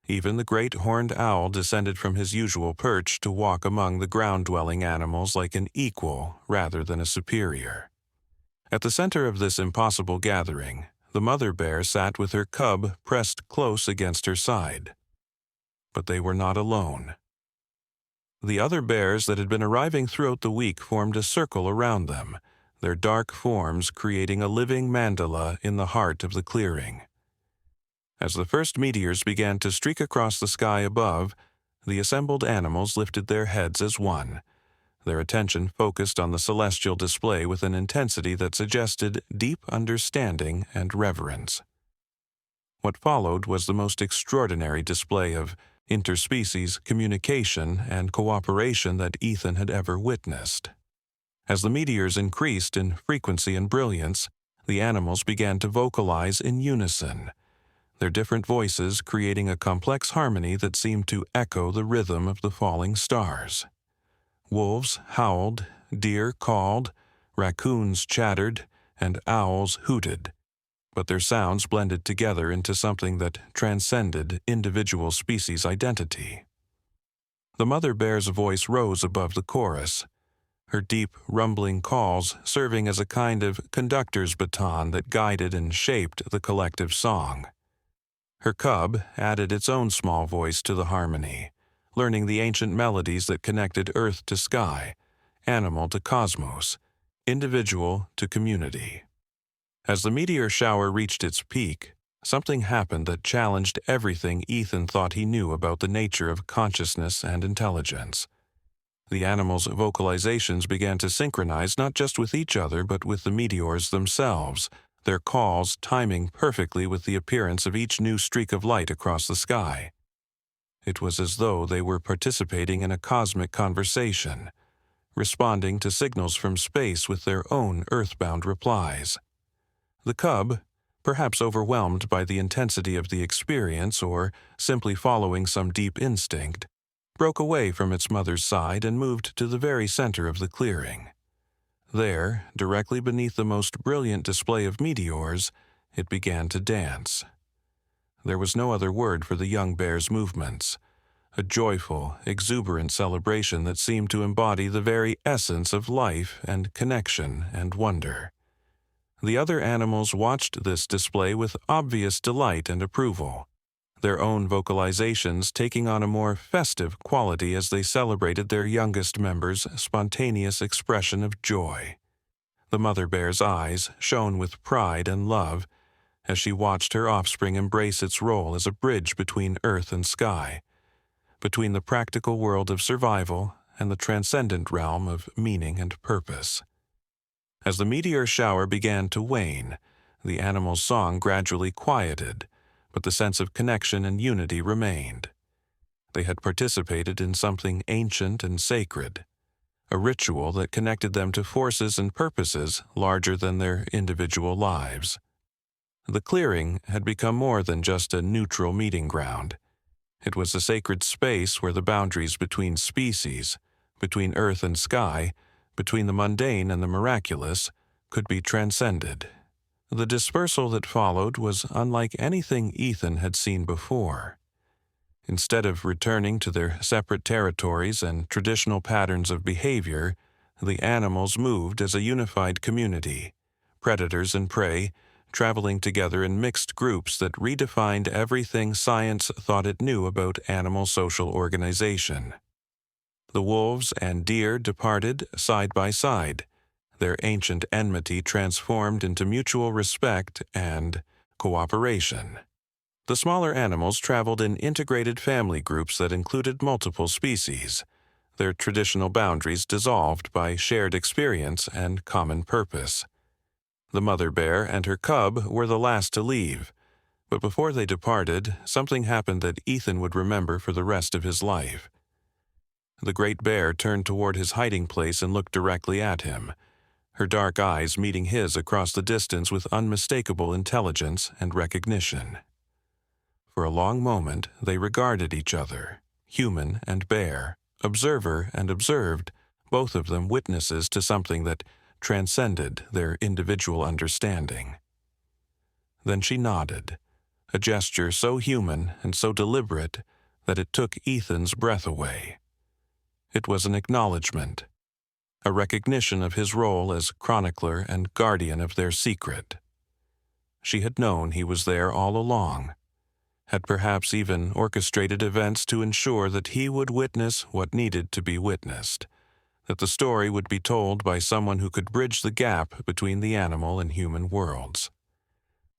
Even the great horned owl descended from his usual perch to walk among the ground-dwelling animals like an equal rather than a superior. At the center of this impossible gathering, the mother bear sat with her cub pressed close against her side. But they were not alone. The other bears that had been arriving throughout the week formed a circle around them, their dark forms creating a living mandala in the heart of the clearing. As the first meteors began to streak across the sky above, the assembled animals lifted their heads as one, their attention focused on the celestial display with an intensity that suggested deep understanding and reverence. What followed was the most extraordinary display of interspecies communication and cooperation that Ethan had ever witnessed. As the meteors increased in frequency and brilliance, the animals began to vocalize in unison, their different voices creating a complex harmony that seemed to echo the rhythm of the falling stars. Wolves howled, deer called, raccoons chattered, and owls hooted, but their sounds blended together into something that transcended individual species identity. The mother bear's voice rose above the chorus, her deep, rumbling calls serving as a kind of conductor's baton that guided and shaped the collective song. Her cub added its own small voice to the harmony, learning the ancient melodies that connected earth to sky, animal to cosmos, individual to community. As the meteor shower reached its peak, something happened that challenged everything Ethan thought he knew about the nature of consciousness and intelligence. The animals' vocalizations began to synchronize not just with each other but with the meteors themselves, their calls timing perfectly with the appearance of each new streak of light across the sky. It was as though they were participating in a cosmic conversation, responding to signals from space with their own earthbound replies. The cub, perhaps overwhelmed by the intensity of the experience or simply following some deep instinct, broke away from its mother's side and moved to the very center of the clearing. There, directly beneath the most brilliant display of meteors, it began to dance. There was no other word for the young bear's movements, a joyful, exuberant celebration that seemed to embody the very essence of life and connection and wonder. The other animals watched this display with obvious delight and approval, their own vocalizations taking on a more festive quality as they celebrated their youngest member's spontaneous expression of joy. The mother bear's eyes shone with pride and love as she watched her offspring embrace its role as a bridge between earth and sky, between the practical world of survival and the transcendent realm of meaning and purpose. As the meteor shower began to wane, the animals' song gradually quieted, but the sense of connection and unity remained. They had participated in something ancient and sacred, a ritual that connected them to forces and purposes larger than their individual lives. The clearing had become more than just a neutral meeting ground. It was a sacred space where the boundaries between species, between earth and sky, between the mundane and the miraculous, could be transcended. The dispersal that followed was unlike anything Ethan had seen before. Instead of returning to their separate territories and traditional patterns of behavior, the animals moved as a unified community, predators and prey, traveling together in mixed groups that redefined everything science thought it knew about animal social organization. The wolves and deer departed side by side, their ancient enmity transformed into mutual respect and cooperation. The smaller animals traveled in integrated family groups that included multiple species, their traditional boundaries dissolved by shared experience and common purpose. The mother bear and her cub were the last to leave, but before they departed, something happened that Ethan would remember for the rest of his life. The great bear turned toward his hiding place and looked directly at him, her dark eyes meeting his across the distance with unmistakable intelligence and recognition. For a long moment, they regarded each other, human and bear, observer and observed, both of them witnesses to something that transcended their individual understanding. Then she nodded, a gesture so human and so deliberate that it took Ethan's breath away. It was an acknowledgement, a recognition of his role as chronicler and guardian of their secret. She had known he was there all along, had perhaps even orchestrated events to ensure that he would witness what needed to be witnessed, that the story would be told by someone who could bridge the gap between the animal and human worlds.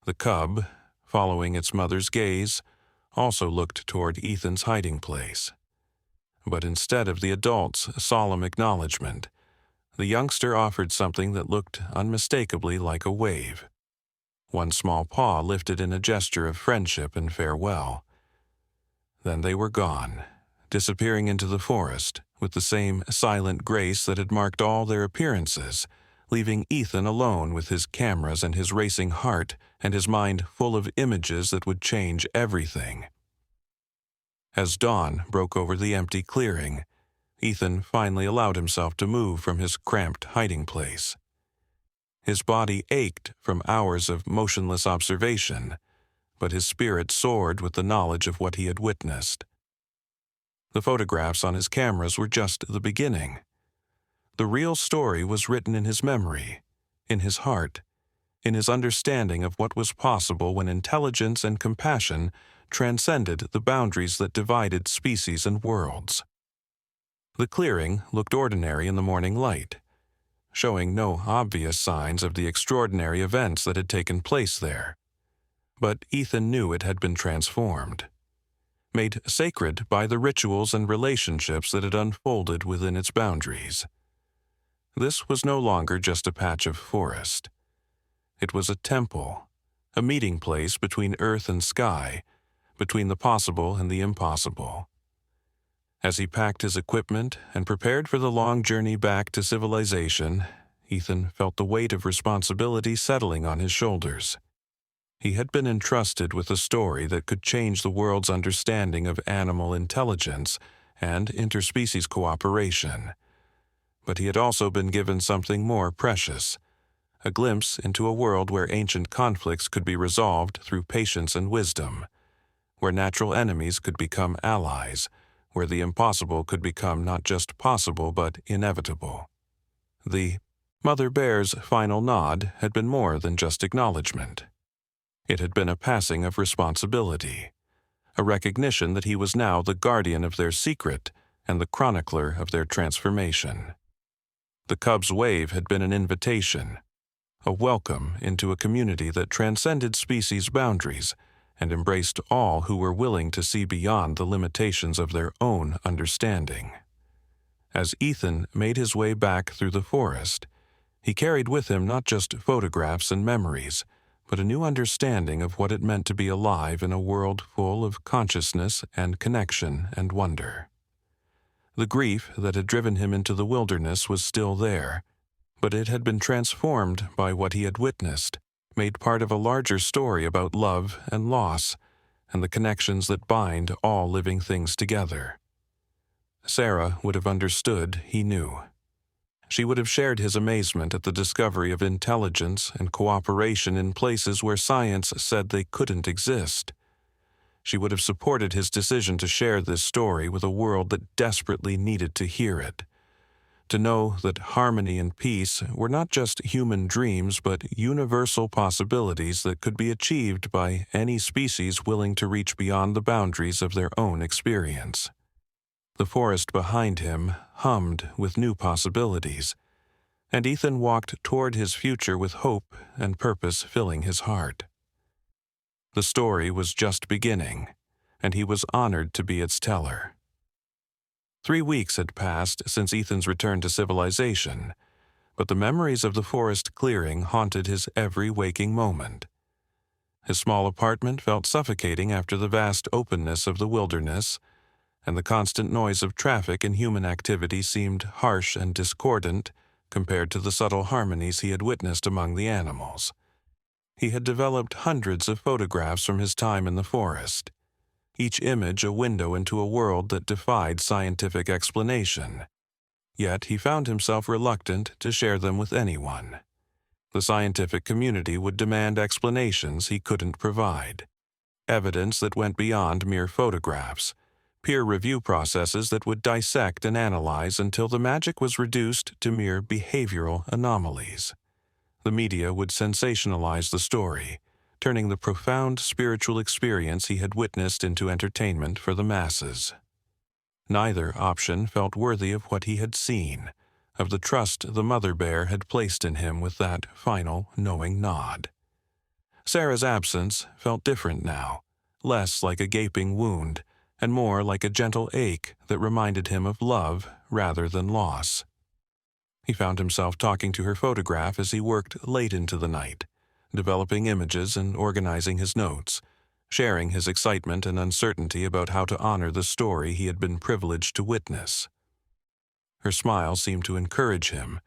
The cub, following its mother's gaze, also looked toward Ethan's hiding place. But instead of the adult's solemn acknowledgement, the youngster offered something that looked unmistakably like a wave. One small paw lifted in a gesture of friendship and farewell. Then they were gone, disappearing into the forest with the same silent grace that had marked all their appearances, leaving Ethan alone with his cameras and his racing heart and his mind full of images that would change everything. As dawn broke over the empty clearing, Ethan finally allowed himself to move from his cramped hiding place. His body ached from hours of motionless observation, but his spirit soared with the knowledge of what he had witnessed. The photographs on his cameras were just the beginning. The real story was written in his memory, in his heart, in his understanding of what was possible when intelligence and compassion transcended the boundaries that divided species and worlds. The clearing looked ordinary in the morning light, showing no obvious signs of the extraordinary events that had taken place there. But Ethan knew it had been transformed, made sacred by the rituals and relationships that had unfolded within its boundaries. This was no longer just a patch of forest. It was a temple, a meeting place between earth and sky, between the possible and the impossible. As he packed his equipment and prepared for the long journey back to civilization, Ethan felt the weight of responsibility settling on his shoulders. He had been entrusted with a story that could change the world's understanding of animal intelligence and interspecies cooperation. But he had also been given something more precious, a glimpse into a world where ancient conflicts could be resolved through patience and wisdom, where natural enemies could become allies, where the impossible could become not just possible but inevitable. The mother bear's final nod had been more than just acknowledgement. It had been a passing of responsibility, a recognition that he was now the guardian of their secret and the chronicler of their transformation. The cub's wave had been an invitation, a welcome into a community that transcended species boundaries and embraced all who were willing to see beyond the limitations of their own understanding. As Ethan made his way back through the forest, he carried with him not just photographs and memories, but a new understanding of what it meant to be alive in a world full of consciousness and connection and wonder. The grief that had driven him into the wilderness was still there, but it had been transformed by what he had witnessed, made part of a larger story about love and loss and the connections that bind all living things together. Sarah would have understood, he knew. She would have shared his amazement at the discovery of intelligence and cooperation in places where science said they couldn't exist. She would have supported his decision to share this story with a world that desperately needed to hear it, to know that harmony and peace were not just human dreams but universal possibilities that could be achieved by any species willing to reach beyond the boundaries of their own experience. The forest behind him hummed with new possibilities, and Ethan walked toward his future with hope and purpose filling his heart. The story was just beginning, and he was honored to be its teller. 3 weeks had passed since Ethan's return to civilization, but the memories of the forest clearing haunted his every waking moment. His small apartment felt suffocating after the vast openness of the wilderness, and the constant noise of traffic and human activity seemed harsh and discordant compared to the subtle harmonies he had witnessed among the animals. He had developed hundreds of photographs from his time in the forest, each image a window into a world that defied scientific explanation. Yet he found himself reluctant to share them with anyone. The scientific community would demand explanations he couldn't provide, evidence that went beyond mere photographs, peer review processes that would dissect and analyze until the magic was reduced to mere behavioral anomalies. The media would sensationalize the story, turning the profound spiritual experience he had witnessed into entertainment for the masses. Neither option felt worthy of what he had seen, of the trust the mother bear had placed in him with that final, knowing nod. Sarah's absence felt different now, less like a gaping wound, and more like a gentle ache that reminded him of love rather than loss. He found himself talking to her photograph as he worked late into the night, developing images and organizing his notes, sharing his excitement and uncertainty about how to honor the story he had been privileged to witness. Her smile seemed to encourage him,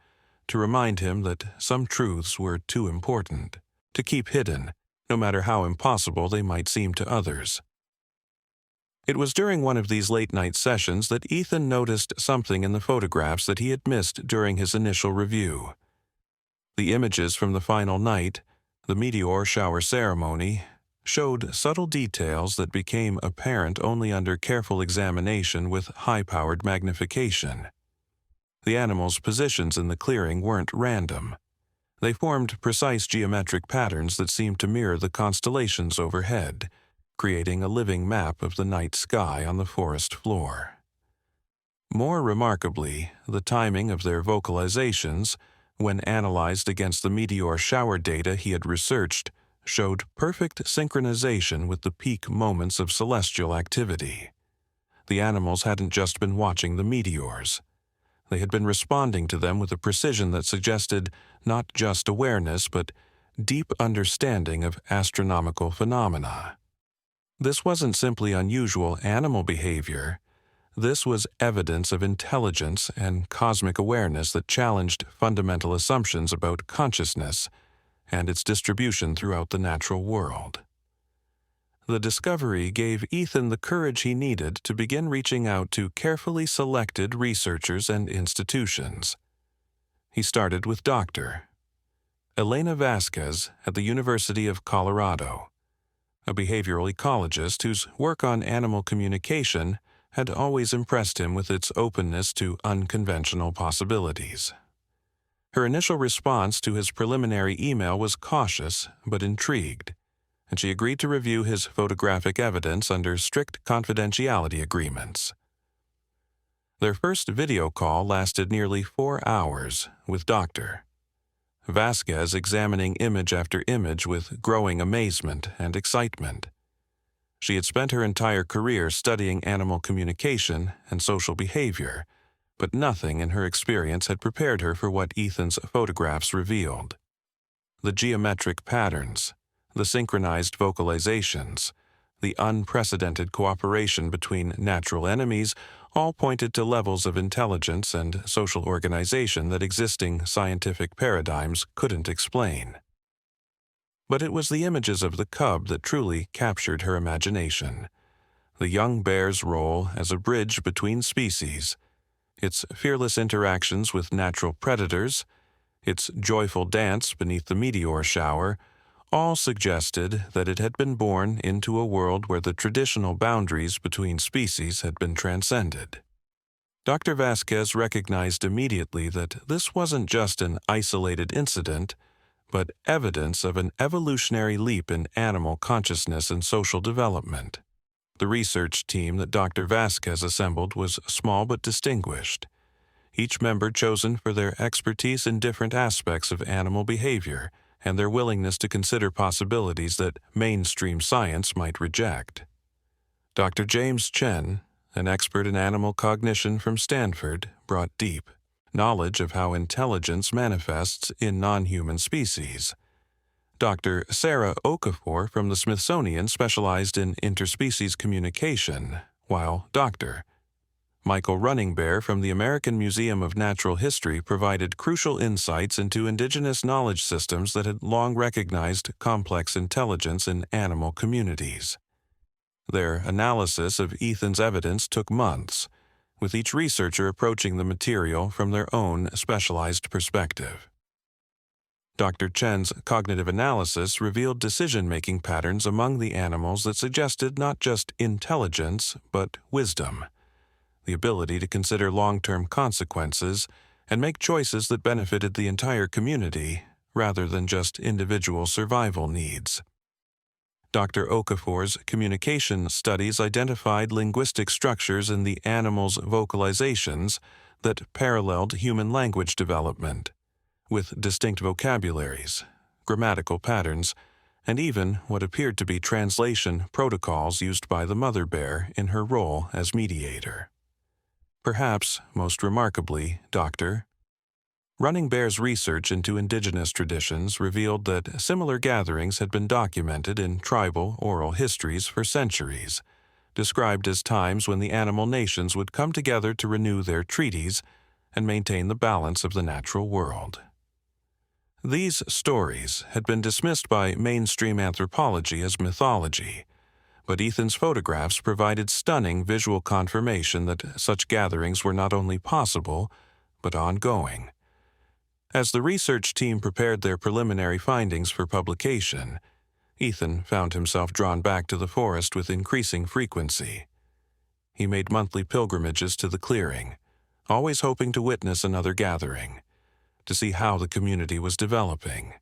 to remind him that some truths were too important to keep hidden, no matter how impossible they might seem to others. It was during one of these late-night sessions that Ethan noticed something in the photographs that he had missed during his initial review. The images from the final night, the meteor shower ceremony, showed subtle details that became apparent only under careful examination with high-powered magnification. The animals' positions in the clearing weren't random. They formed precise geometric patterns that seemed to mirror the constellations overhead, creating a living map of the night sky on the forest floor. More remarkably, the timing of their vocalizations, when analyzed against the meteor shower data he had researched, showed perfect synchronization with the peak moments of celestial activity. The animals hadn't just been watching the meteors. They had been responding to them with a precision that suggested not just awareness, but deep understanding of astronomical phenomena. This wasn't simply unusual animal behavior. This was evidence of intelligence and cosmic awareness that challenged fundamental assumptions about consciousness and its distribution throughout the natural world. The discovery gave Ethan the courage he needed to begin reaching out to carefully selected researchers and institutions. He started with Dr. Elena Vasquez at the University of Colorado, a behavioral ecologist whose work on animal communication had always impressed him with its openness to unconventional possibilities. Her initial response to his preliminary email was cautious but intrigued, and she agreed to review his photographic evidence under strict confidentiality agreements. Their first video call lasted nearly 4 hours with Dr. Vasquez examining image after image with growing amazement and excitement. She had spent her entire career studying animal communication and social behavior, but nothing in her experience had prepared her for what Ethan's photographs revealed. The geometric patterns, the synchronized vocalizations, the unprecedented cooperation between natural enemies all pointed to levels of intelligence and social organization that existing scientific paradigms couldn't explain. But it was the images of the cub that truly captured her imagination. The young bear's role as a bridge between species, its fearless interactions with natural predators, its joyful dance beneath the meteor shower, all suggested that it had been born into a world where the traditional boundaries between species had been transcended. Dr. Vasquez recognized immediately that this wasn't just an isolated incident, but evidence of an evolutionary leap in animal consciousness and social development. The research team that Dr. Vasquez assembled was small but distinguished. each member chosen for their expertise in different aspects of animal behavior and their willingness to consider possibilities that mainstream science might reject. Dr. James Chen, an expert in animal cognition from Stanford, brought deep knowledge of how intelligence manifests in non-human species. Dr. Sarah Okafor from the Smithsonian specialized in interspecies communication, while Dr. Michael Running Bear from the American Museum of Natural History provided crucial insights into indigenous knowledge systems that had long recognized complex intelligence in animal communities. Their analysis of Ethan's evidence took months, with each researcher approaching the material from their own specialized perspective. Dr. Chen's cognitive analysis revealed decision-making patterns among the animals that suggested not just intelligence, but wisdom, the ability to consider long-term consequences and make choices that benefited the entire community rather than just individual survival needs. Dr. Okafor's communication studies identified linguistic structures in the animals' vocalizations that paralleled human language development, with distinct vocabularies, grammatical patterns, and even what appeared to be translation protocols used by the mother bear in her role as mediator. Perhaps, most remarkably, Dr. Running Bear's research into indigenous traditions revealed that similar gatherings had been documented in tribal oral histories for centuries, described as times when the animal nations would come together to renew their treaties and maintain the balance of the natural world. These stories had been dismissed by mainstream anthropology as mythology, but Ethan's photographs provided stunning visual confirmation that such gatherings were not only possible, but ongoing. As the research team prepared their preliminary findings for publication, Ethan found himself drawn back to the forest with increasing frequency. He made monthly pilgrimages to the clearing, always hoping to witness another gathering, to see how the community was developing,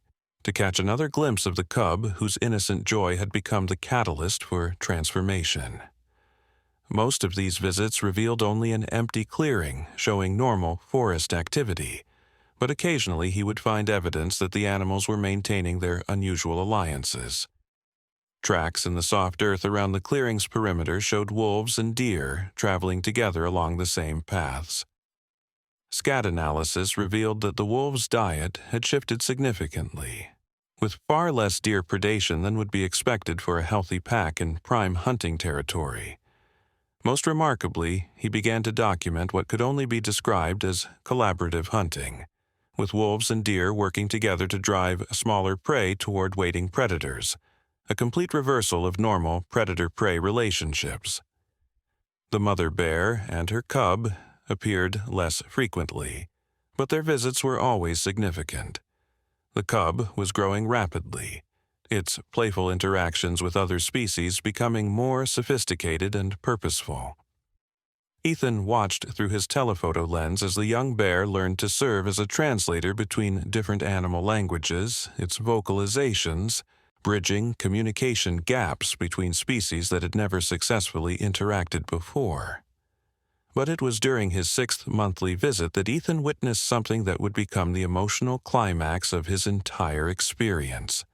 to catch another glimpse of the cub whose innocent joy had become the catalyst for transformation. Most of these visits revealed only an empty clearing showing normal forest activity, but occasionally he would find evidence that the animals were maintaining their unusual alliances. Tracks in the soft earth around the clearing's perimeter showed wolves and deer traveling together along the same paths. Scat analysis revealed that the wolves' diet had shifted significantly, with far less deer predation than would be expected for a healthy pack in prime hunting territory. Most remarkably, he began to document what could only be described as collaborative hunting, with wolves and deer working together to drive smaller prey toward waiting predators, a complete reversal of normal predator-prey relationships. The mother bear and her cub appeared less frequently, but their visits were always significant. The cub was growing rapidly, its playful interactions with other species becoming more sophisticated and purposeful. Ethan watched through his telephoto lens as the young bear learned to serve as a translator between different animal languages, its vocalizations, bridging communication gaps between species that had never successfully interacted before. But it was during his 6th monthly visit that Ethan witnessed something that would become the emotional climax of his entire experience.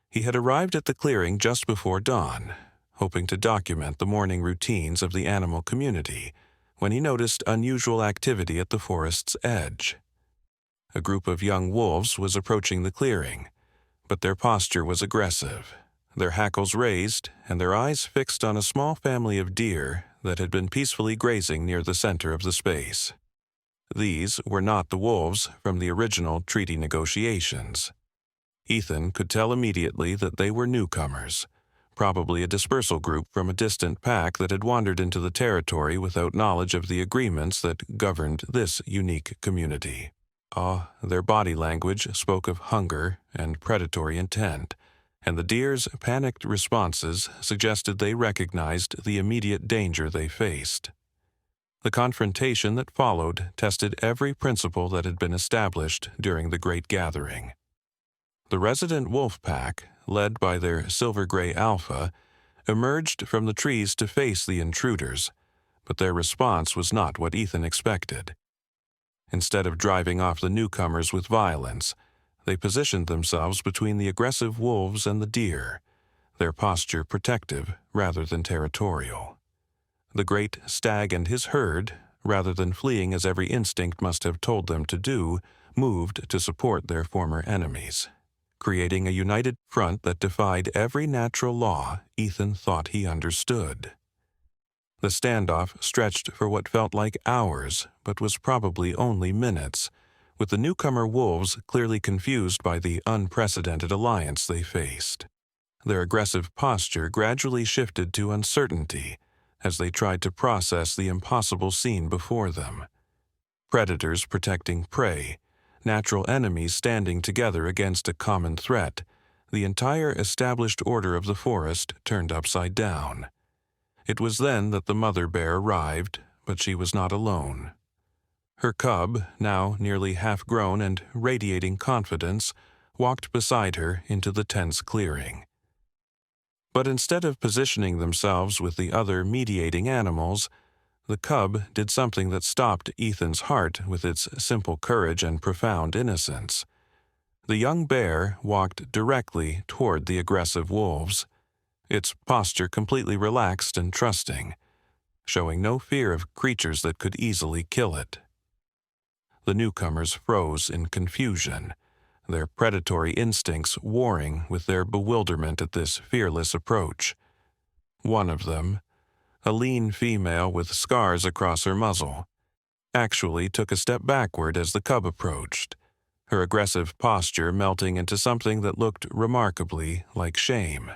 He had arrived at the clearing just before dawn, hoping to document the morning routines of the animal community, when he noticed unusual activity at the forest's edge. A group of young wolves was approaching the clearing, but their posture was aggressive, their hackles raised and their eyes fixed on a small family of deer that had been peacefully grazing near the center of the space. These were not the wolves from the original treaty negotiations. Ethan could tell immediately that they were newcomers, probably a dispersal group from a distant pack that had wandered into the territory without knowledge of the agreements that governed this unique community. Their body language spoke of hunger and predatory intent, and the deer's panicked responses suggested they recognized the immediate danger they faced. The confrontation that followed tested every principle that had been established during the Great Gathering. The resident wolf pack, led by their silver-gray alpha, emerged from the trees to face the intruders, but their response was not what Ethan expected. Instead of driving off the newcomers with violence, they positioned themselves between the aggressive wolves and the deer, their posture protective rather than territorial. The great stag and his herd, rather than fleeing as every instinct must have told them to do, moved to support their former enemies, creating a united front that defied every natural law Ethan thought he understood. The standoff stretched for what felt like hours, but was probably only minutes, with the newcomer wolves clearly confused by the unprecedented alliance they faced. Their aggressive posture gradually shifted to uncertainty as they tried to process the impossible scene before them. Predators protecting prey, natural enemies standing together against a common threat, the entire established order of the forest turned upside down. It was then that the mother bear arrived, but she was not alone. Her cub, now nearly half-grown and radiating confidence, walked beside her into the tense clearing. But instead of positioning themselves with the other mediating animals, the cub did something that stopped Ethan's heart with its simple courage and profound innocence. The young bear walked directly toward the aggressive wolves, its posture completely relaxed and trusting, showing no fear of creatures that could easily kill it. The newcomers froze in confusion, their predatory instincts warring with their bewilderment at this fearless approach. One of them, a lean female with scars across her muzzle, actually took a step backward as the cub approached, her aggressive posture melting into something that looked remarkably like shame.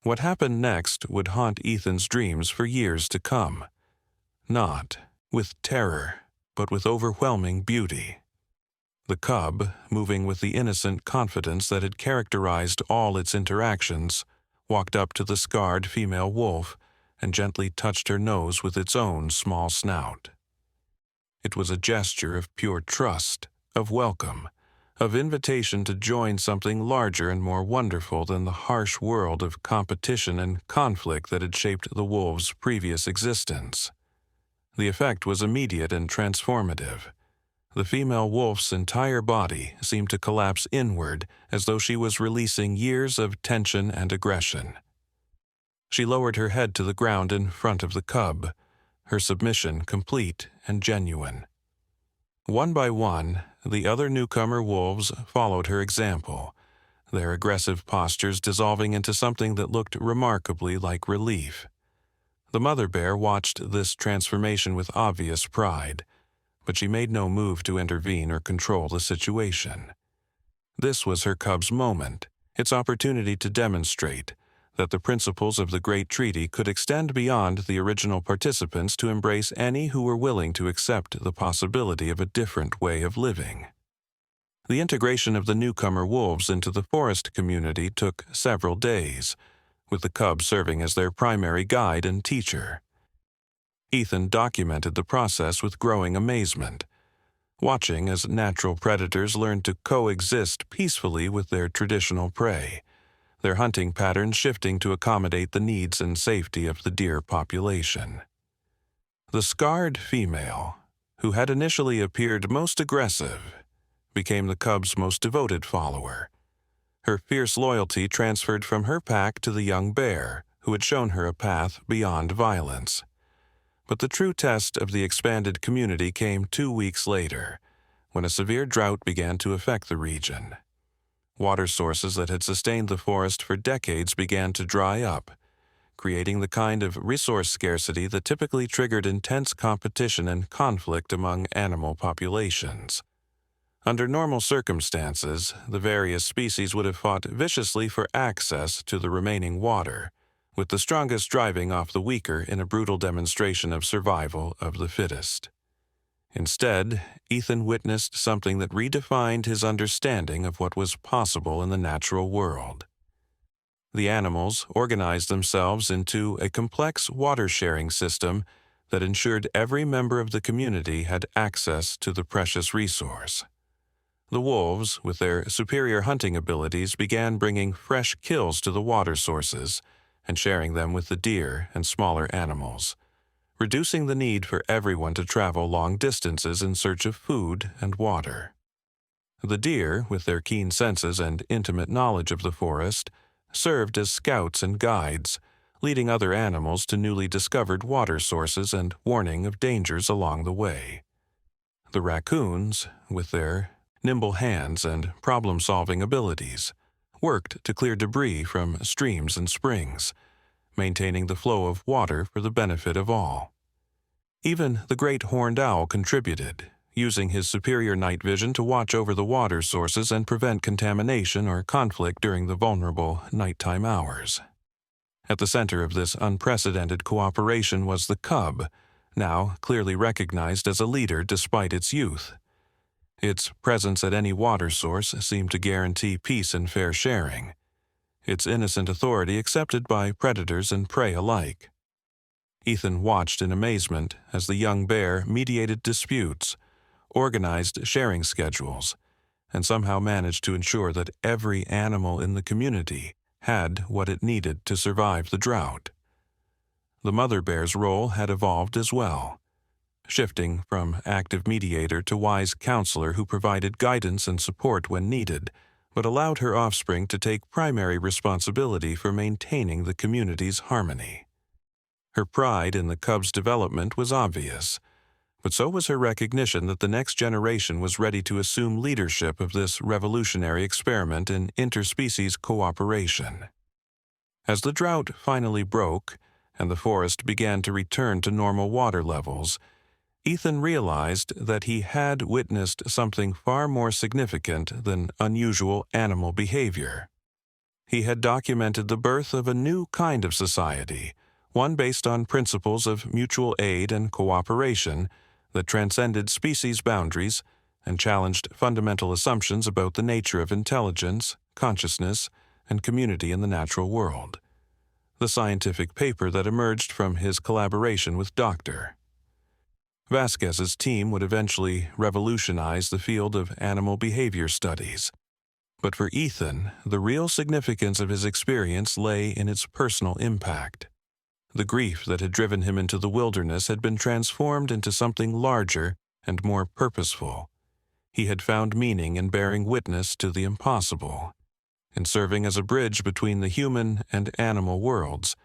What happened next would haunt Ethan's dreams for years to come, not with terror, but with overwhelming beauty. The cub, moving with the innocent confidence that had characterized all its interactions, walked up to the scarred female wolf and gently touched her nose with its own small snout. It was a gesture of pure trust, of welcome, of invitation to join something larger and more wonderful than the harsh world of competition and conflict that had shaped the wolves' previous existence. The effect was immediate and transformative. The female wolf's entire body seemed to collapse inward as though she was releasing years of tension and aggression. She lowered her head to the ground in front of the cub, her submission complete and genuine. One by one, the other newcomer wolves followed her example, their aggressive postures dissolving into something that looked remarkably like relief. The mother bear watched this transformation with obvious pride, but she made no move to intervene or control the situation. This was her cub's moment, its opportunity to demonstrate that the principles of the Great Treaty could extend beyond the original participants to embrace any who were willing to accept the possibility of a different way of living. The integration of the newcomer wolves into the forest community took several days, with the cub serving as their primary guide and teacher. Ethan documented the process with growing amazement, watching as natural predators learned to coexist peacefully with their traditional prey, their hunting patterns shifting to accommodate the needs and safety of the deer population. The scarred female, who had initially appeared most aggressive, became the cub's most devoted follower. Her fierce loyalty transferred from her pack to the young bear, who had shown her a path beyond violence. But the true test of the expanded community came 2 weeks later, when a severe drought began to affect the region. Water sources that had sustained the forest for decades began to dry up, creating the kind of resource scarcity that typically triggered intense competition and conflict among animal populations. Under normal circumstances, the various species would have fought viciously for access to the remaining water, with the strongest driving off the weaker in a brutal demonstration of survival of the fittest. Instead, Ethan witnessed something that redefined his understanding of what was possible in the natural world. The animals organized themselves into a complex water-sharing system that ensured every member of the community had access to the precious resource. The wolves, with their superior hunting abilities, began bringing fresh kills to the water sources and sharing them with the deer and smaller animals, reducing the need for everyone to travel long distances in search of food and water. The deer, with their keen senses and intimate knowledge of the forest, served as scouts and guides, leading other animals to newly discovered water sources and warning of dangers along the way. The raccoons, with their nimble hands and problem-solving abilities, worked to clear debris from streams and springs, maintaining the flow of water for the benefit of all. Even the great horned owl contributed, using his superior night vision to watch over the water sources and prevent contamination or conflict during the vulnerable nighttime hours. At the center of this unprecedented cooperation was the cub, now clearly recognized as a leader despite its youth. Its presence at any water source seemed to guarantee peace and fair sharing, its innocent authority accepted by predators and prey alike. Ethan watched in amazement as the young bear mediated disputes, organized sharing schedules, and somehow managed to ensure that every animal in the community had what it needed to survive the drought. The mother bear's role had evolved as well, shifting from active mediator to wise counselor who provided guidance and support when needed, but allowed her offspring to take primary responsibility for maintaining the community's harmony. Her pride in the cub's development was obvious, but so was her recognition that the next generation was ready to assume leadership of this revolutionary experiment in interspecies cooperation. As the drought finally broke and the forest began to return to normal water levels, Ethan realized that he had witnessed something far more significant than unusual animal behavior. He had documented the birth of a new kind of society, one based on principles of mutual aid and cooperation that transcended species boundaries and challenged fundamental assumptions about the nature of intelligence, consciousness, and community in the natural world. The scientific paper that emerged from his collaboration with Dr. Vasquez's team would eventually revolutionize the field of animal behavior studies. But for Ethan, the real significance of his experience lay in its personal impact. The grief that had driven him into the wilderness had been transformed into something larger and more purposeful. He had found meaning in bearing witness to the impossible, in serving as a bridge between the human and animal worlds,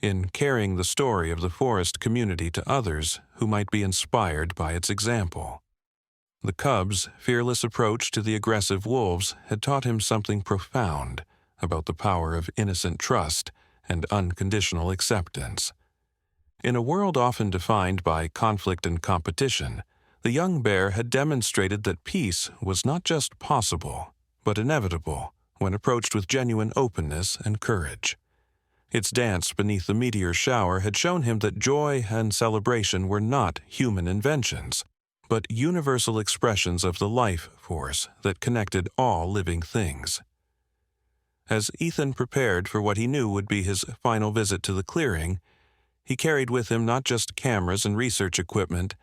in carrying the story of the forest community to others who might be inspired by its example. The cub's fearless approach to the aggressive wolves had taught him something profound about the power of innocent trust and unconditional acceptance. In a world often defined by conflict and competition, the young bear had demonstrated that peace was not just possible, but inevitable when approached with genuine openness and courage. Its dance beneath the meteor shower had shown him that joy and celebration were not human inventions, but universal expressions of the life force that connected all living things. As Ethan prepared for what he knew would be his final visit to the clearing, he carried with him not just cameras and research equipment,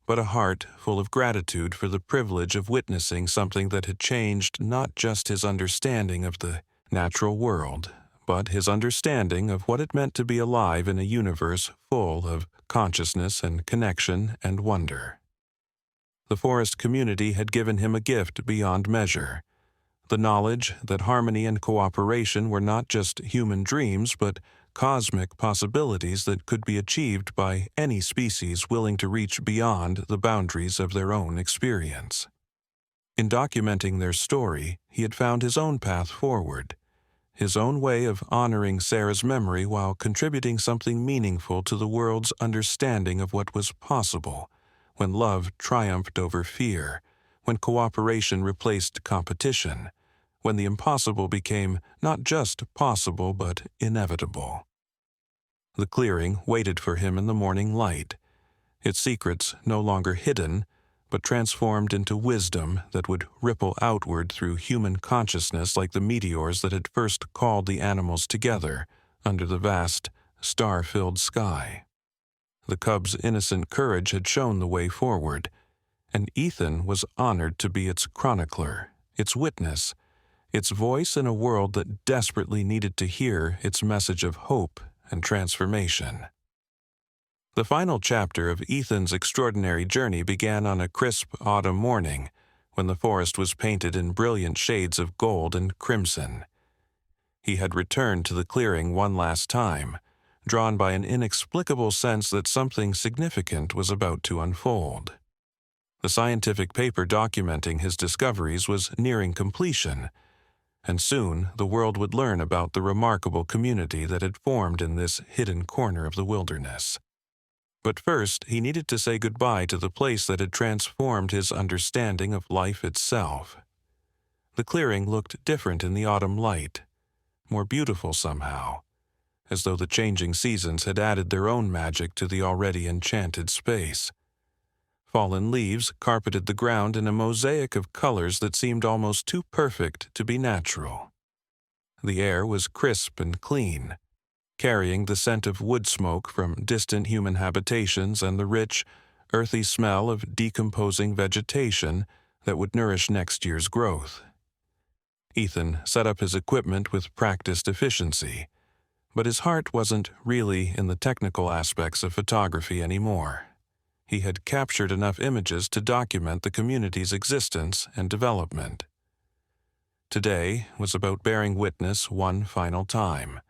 but a heart full of gratitude for the privilege of witnessing something that had changed not just his understanding of the natural world, but his understanding of what it meant to be alive in a universe full of consciousness and connection and wonder. The forest community had given him a gift beyond measure, the knowledge that harmony and cooperation were not just human dreams, but cosmic possibilities that could be achieved by any species willing to reach beyond the boundaries of their own experience. In documenting their story, he had found his own path forward, his own way of honoring Sarah's memory while contributing something meaningful to the world's understanding of what was possible when love triumphed over fear, when cooperation replaced competition, when the impossible became not just possible but inevitable. The clearing waited for him in the morning light, its secrets no longer hidden, but transformed into wisdom that would ripple outward through human consciousness like the meteors that had first called the animals together under the vast, star-filled sky. The cub's innocent courage had shown the way forward, and Ethan was honored to be its chronicler, its witness, its voice in a world that desperately needed to hear its message of hope and transformation. The final chapter of Ethan's extraordinary journey began on a crisp autumn morning, when the forest was painted in brilliant shades of gold and crimson. He had returned to the clearing one last time, drawn by an inexplicable sense that something significant was about to unfold. The scientific paper documenting his discoveries was nearing completion, and soon the world would learn about the remarkable community that had formed in this hidden corner of the wilderness. But first, he needed to say goodbye to the place that had transformed his understanding of life itself. The clearing looked different in the autumn light, more beautiful somehow, as though the changing seasons had added their own magic to the already enchanted space. Fallen leaves carpeted the ground in a mosaic of colors that seemed almost too perfect to be natural. The air was crisp and clean, carrying the scent of wood smoke from distant human habitations and the rich, earthy smell of decomposing vegetation that would nourish next year's growth. Ethan set up his equipment with practiced efficiency, but his heart wasn't really in the technical aspects of photography anymore. He had captured enough images to document the community's existence and development. Today was about bearing witness one final time,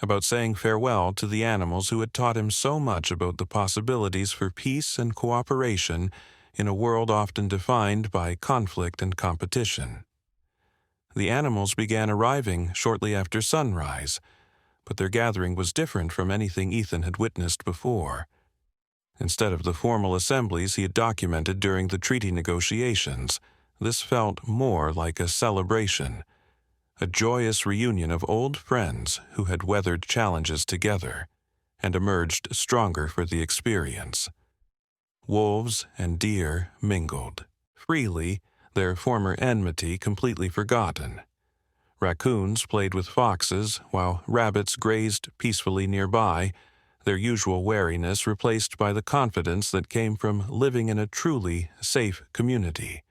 about saying farewell to the animals who had taught him so much about the possibilities for peace and cooperation in a world often defined by conflict and competition. The animals began arriving shortly after sunrise, but their gathering was different from anything Ethan had witnessed before. Instead of the formal assemblies he had documented during the treaty negotiations, this felt more like a celebration, a joyous reunion of old friends who had weathered challenges together and emerged stronger for the experience. Wolves and deer mingled freely, their former enmity completely forgotten. Raccoons played with foxes, while rabbits grazed peacefully nearby, their usual wariness replaced by the confidence that came from living in a truly safe community.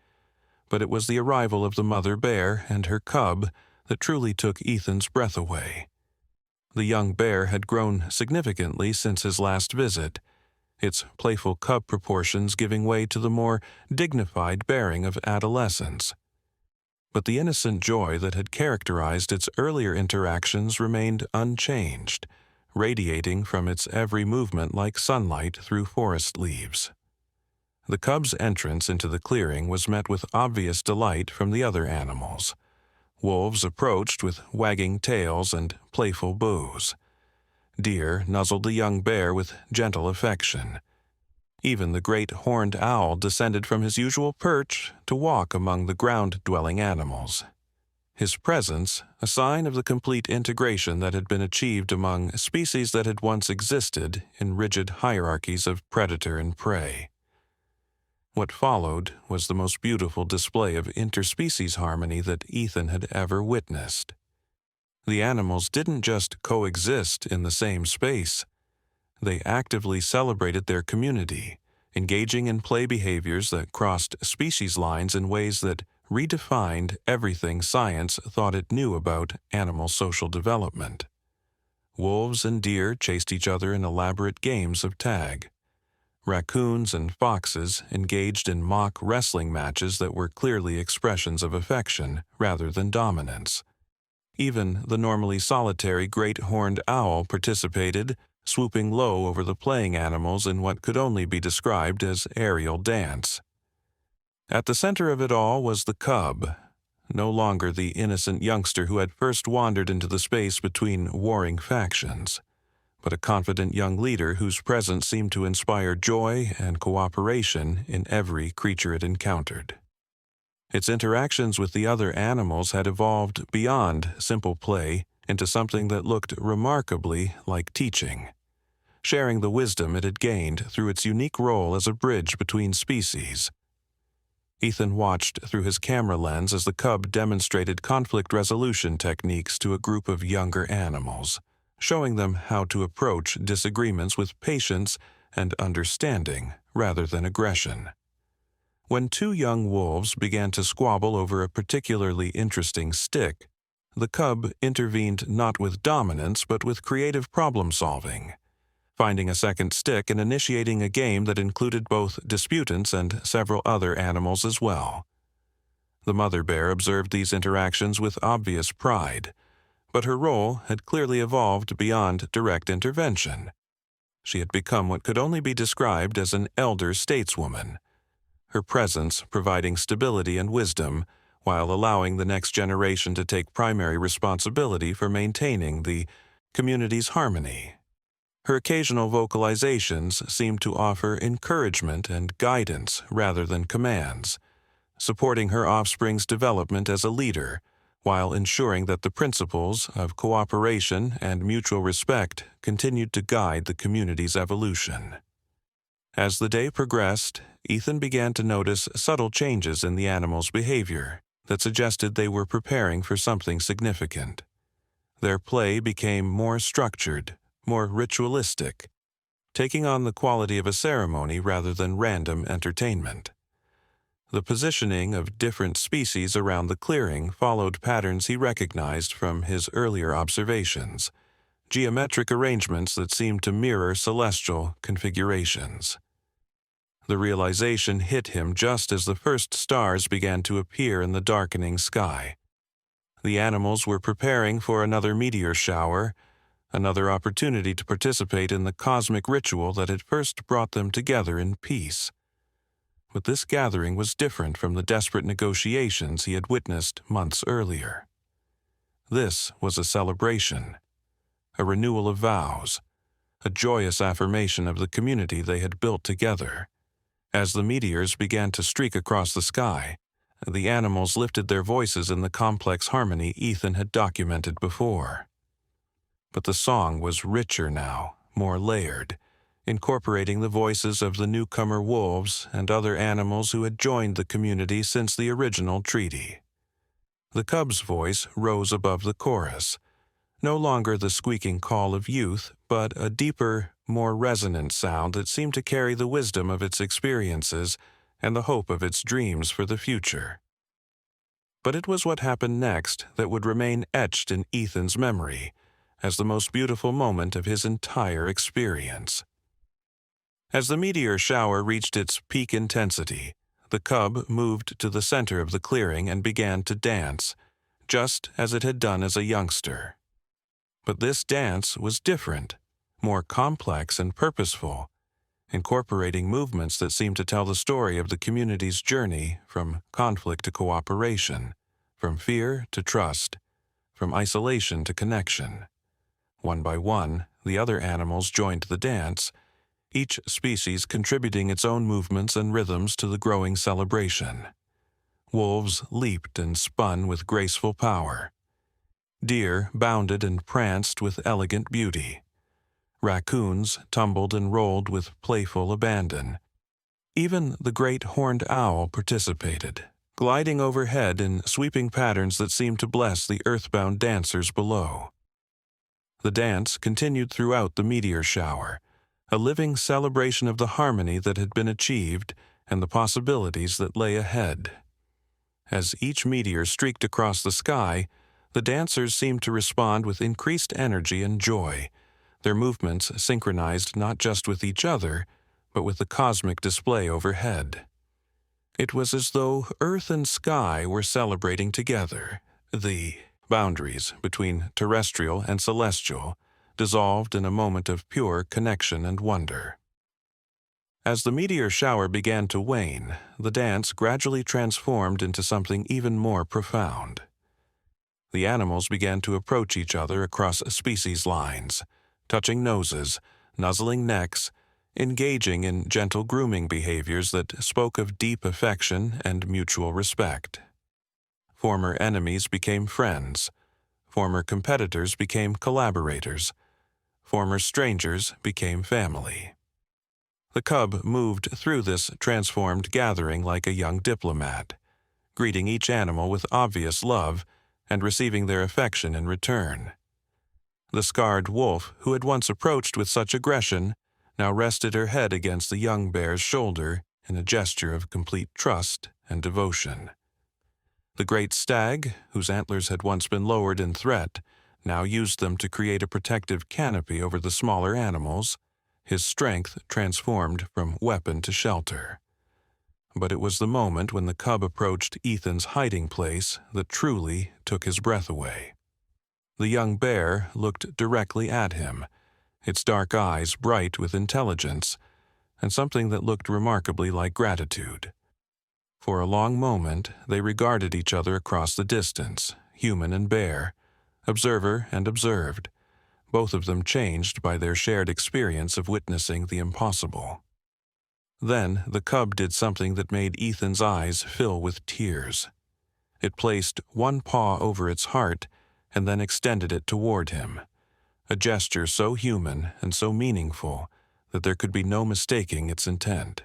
But it was the arrival of the mother bear and her cub that truly took Ethan's breath away. The young bear had grown significantly since his last visit, its playful cub proportions giving way to the more dignified bearing of adolescence. But the innocent joy that had characterized its earlier interactions remained unchanged, radiating from its every movement like sunlight through forest leaves. The cub's entrance into the clearing was met with obvious delight from the other animals. Wolves approached with wagging tails and playful boos. Deer nuzzled the young bear with gentle affection. Even the great horned owl descended from his usual perch to walk among the ground-dwelling animals. His presence, a sign of the complete integration that had been achieved among species that had once existed in rigid hierarchies of predator and prey. What followed was the most beautiful display of interspecies harmony that Ethan had ever witnessed. The animals didn't just coexist in the same space. They actively celebrated their community, engaging in play behaviors that crossed species lines in ways that redefined everything science thought it knew about animal social development. Wolves and deer chased each other in elaborate games of tag. Raccoons and foxes engaged in mock wrestling matches that were clearly expressions of affection rather than dominance. Even the normally solitary great horned owl participated, swooping low over the playing animals in what could only be described as aerial dance. At the center of it all was the cub, no longer the innocent youngster who had first wandered into the space between warring factions, but a confident young leader whose presence seemed to inspire joy and cooperation in every creature it encountered. Its interactions with the other animals had evolved beyond simple play into something that looked remarkably like teaching, sharing the wisdom it had gained through its unique role as a bridge between species. Ethan watched through his camera lens as the cub demonstrated conflict resolution techniques to a group of younger animals, showing them how to approach disagreements with patience and understanding rather than aggression. When two young wolves began to squabble over a particularly interesting stick, the cub intervened not with dominance but with creative problem-solving. finding a second stick and initiating a game that included both disputants and several other animals as well. The mother bear observed these interactions with obvious pride, but her role had clearly evolved beyond direct intervention. She had become what could only be described as an elder stateswoman, her presence providing stability and wisdom while allowing the next generation to take primary responsibility for maintaining the community's harmony. Her occasional vocalizations seemed to offer encouragement and guidance rather than commands, supporting her offspring's development as a leader, while ensuring that the principles of cooperation and mutual respect continued to guide the community's evolution. As the day progressed, Ethan began to notice subtle changes in the animals' behavior that suggested they were preparing for something significant. Their play became more structured, more ritualistic, taking on the quality of a ceremony rather than random entertainment. The positioning of different species around the clearing followed patterns he recognized from his earlier observations, geometric arrangements that seemed to mirror celestial configurations. The realization hit him just as the first stars began to appear in the darkening sky. The animals were preparing for another meteor shower, another opportunity to participate in the cosmic ritual that had first brought them together in peace. But this gathering was different from the desperate negotiations he had witnessed months earlier. This was a celebration, a renewal of vows, a joyous affirmation of the community they had built together. As the meteors began to streak across the sky, the animals lifted their voices in the complex harmony Ethan had documented before. But the song was richer now, more layered, incorporating the voices of the newcomer wolves and other animals who had joined the community since the original treaty. The cub's voice rose above the chorus, no longer the squeaking call of youth, but a deeper, more resonant sound that seemed to carry the wisdom of its experiences and the hope of its dreams for the future. But it was what happened next that would remain etched in Ethan's memory as the most beautiful moment of his entire experience. As the meteor shower reached its peak intensity, the cub moved to the center of the clearing and began to dance, just as it had done as a youngster. But this dance was different, more complex and purposeful, incorporating movements that seemed to tell the story of the community's journey from conflict to cooperation, from fear to trust, from isolation to connection. One by one, the other animals joined the dance, each species contributing its own movements and rhythms to the growing celebration. Wolves leaped and spun with graceful power. Deer bounded and pranced with elegant beauty. Raccoons tumbled and rolled with playful abandon. Even the great horned owl participated, gliding overhead in sweeping patterns that seemed to bless the earthbound dancers below. The dance continued throughout the meteor shower, a living celebration of the harmony that had been achieved and the possibilities that lay ahead. As each meteor streaked across the sky, the dancers seemed to respond with increased energy and joy, their movements synchronized not just with each other, but with the cosmic display overhead. It was as though earth and sky were celebrating together. The boundaries between terrestrial and celestial dissolved in a moment of pure connection and wonder. As the meteor shower began to wane, the dance gradually transformed into something even more profound. The animals began to approach each other across species lines, touching noses, nuzzling necks, engaging in gentle grooming behaviors that spoke of deep affection and mutual respect. Former enemies became friends. Former competitors became collaborators. Former strangers became family. The cub moved through this transformed gathering like a young diplomat, greeting each animal with obvious love and receiving their affection in return. The scarred wolf, who had once approached with such aggression, now rested her head against the young bear's shoulder in a gesture of complete trust and devotion. The great stag, whose antlers had once been lowered in threat, now used them to create a protective canopy over the smaller animals, his strength transformed from weapon to shelter. But it was the moment when the cub approached Ethan's hiding place that truly took his breath away. The young bear looked directly at him, its dark eyes bright with intelligence, and something that looked remarkably like gratitude. For a long moment, they regarded each other across the distance, human and bear, observer and observed, both of them changed by their shared experience of witnessing the impossible. Then the cub did something that made Ethan's eyes fill with tears. It placed one paw over its heart and then extended it toward him, a gesture so human and so meaningful that there could be no mistaking its intent.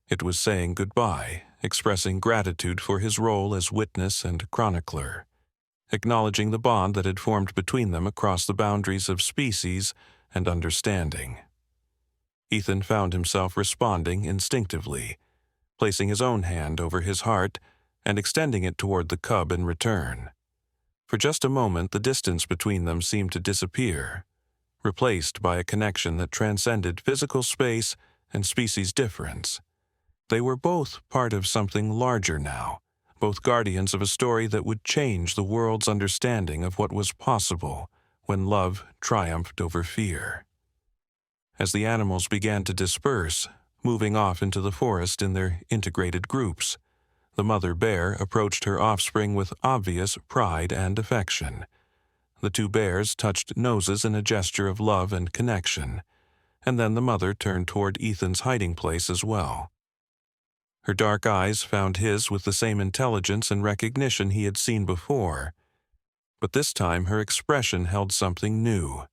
It was saying goodbye, expressing gratitude for his role as witness and chronicler, acknowledging the bond that had formed between them across the boundaries of species and understanding. Ethan found himself responding instinctively, placing his own hand over his heart and extending it toward the cub in return. For just a moment, the distance between them seemed to disappear, replaced by a connection that transcended physical space and species difference. They were both part of something larger now, both guardians of a story that would change the world's understanding of what was possible when love triumphed over fear. As the animals began to disperse, moving off into the forest in their integrated groups, the mother bear approached her offspring with obvious pride and affection. The two bears touched noses in a gesture of love and connection, and then the mother turned toward Ethan's hiding place as well. Her dark eyes found his with the same intelligence and recognition he had seen before, but this time her expression held something new,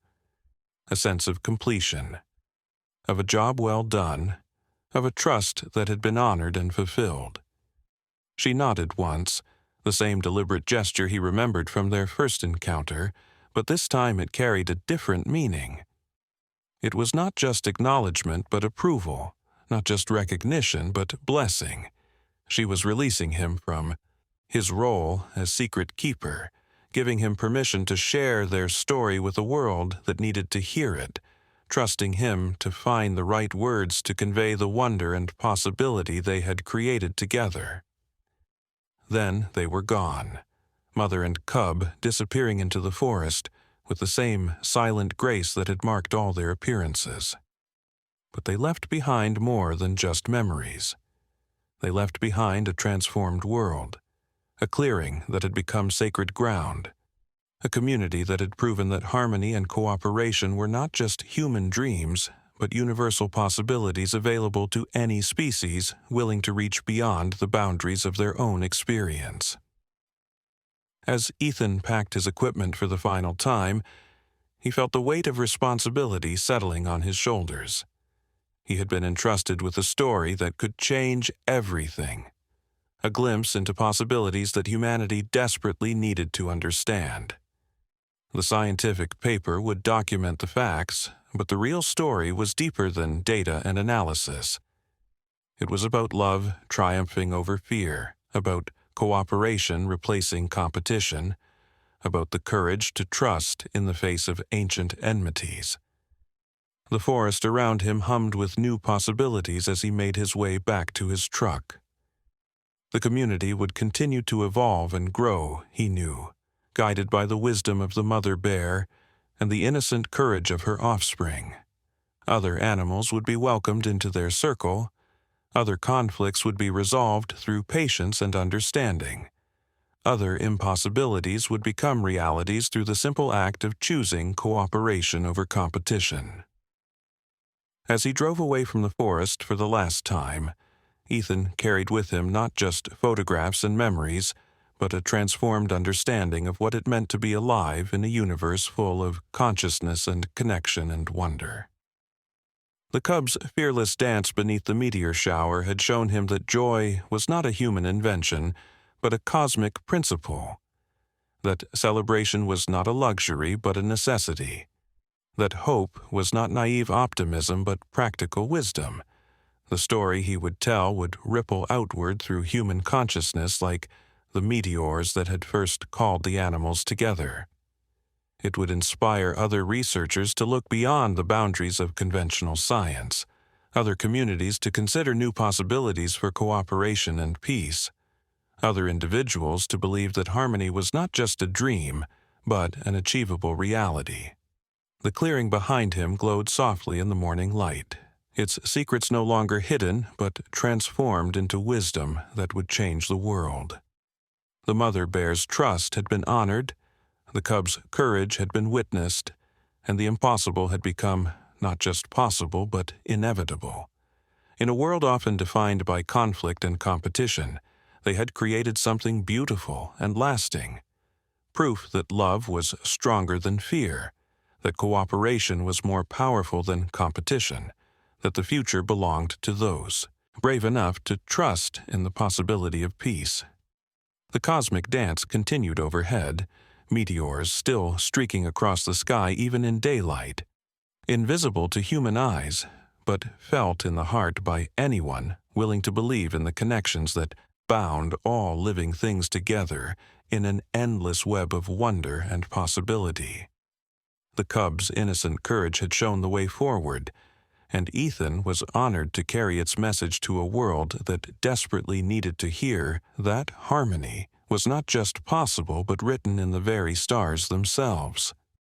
a sense of completion, of a job well done, of a trust that had been honored and fulfilled. She nodded once, the same deliberate gesture he remembered from their first encounter, but this time it carried a different meaning. It was not just acknowledgement but approval, not just recognition but blessing. She was releasing him from his role as secret keeper, giving him permission to share their story with a world that needed to hear it, trusting him to find the right words to convey the wonder and possibility they had created together. Then they were gone, mother and cub disappearing into the forest with the same silent grace that had marked all their appearances. But they left behind more than just memories. They left behind a transformed world, a clearing that had become sacred ground, a community that had proven that harmony and cooperation were not just human dreams, but universal possibilities available to any species willing to reach beyond the boundaries of their own experience. As Ethan packed his equipment for the final time, he felt the weight of responsibility settling on his shoulders. He had been entrusted with a story that could change everything, a glimpse into possibilities that humanity desperately needed to understand. The scientific paper would document the facts, but the real story was deeper than data and analysis. It was about love triumphing over fear, about cooperation replacing competition, about the courage to trust in the face of ancient enmities. The forest around him hummed with new possibilities as he made his way back to his truck. The community would continue to evolve and grow, he knew, guided by the wisdom of the mother bear and the innocent courage of her offspring. Other animals would be welcomed into their circle. Other conflicts would be resolved through patience and understanding. Other impossibilities would become realities through the simple act of choosing cooperation over competition. As he drove away from the forest for the last time, Ethan carried with him not just photographs and memories, but a transformed understanding of what it meant to be alive in a universe full of consciousness and connection and wonder. The cub's fearless dance beneath the meteor shower had shown him that joy was not a human invention, but a cosmic principle, that celebration was not a luxury but a necessity, that hope was not naive optimism but practical wisdom. The story he would tell would ripple outward through human consciousness like the meteors that had first called the animals together. It would inspire other researchers to look beyond the boundaries of conventional science, other communities to consider new possibilities for cooperation and peace, other individuals to believe that harmony was not just a dream, but an achievable reality. The clearing behind him glowed softly in the morning light, its secrets no longer hidden but transformed into wisdom that would change the world. The mother bear's trust had been honored, the cub's courage had been witnessed, and the impossible had become not just possible but inevitable. In a world often defined by conflict and competition, they had created something beautiful and lasting, proof that love was stronger than fear, that cooperation was more powerful than competition, that the future belonged to those brave enough to trust in the possibility of peace. The cosmic dance continued overhead, meteors still streaking across the sky even in daylight, invisible to human eyes, but felt in the heart by anyone willing to believe in the connections that bound all living things together in an endless web of wonder and possibility. The cub's innocent courage had shown the way forward, and Ethan was honored to carry its message to a world that desperately needed to hear that harmony was not just possible but written in the very stars themselves.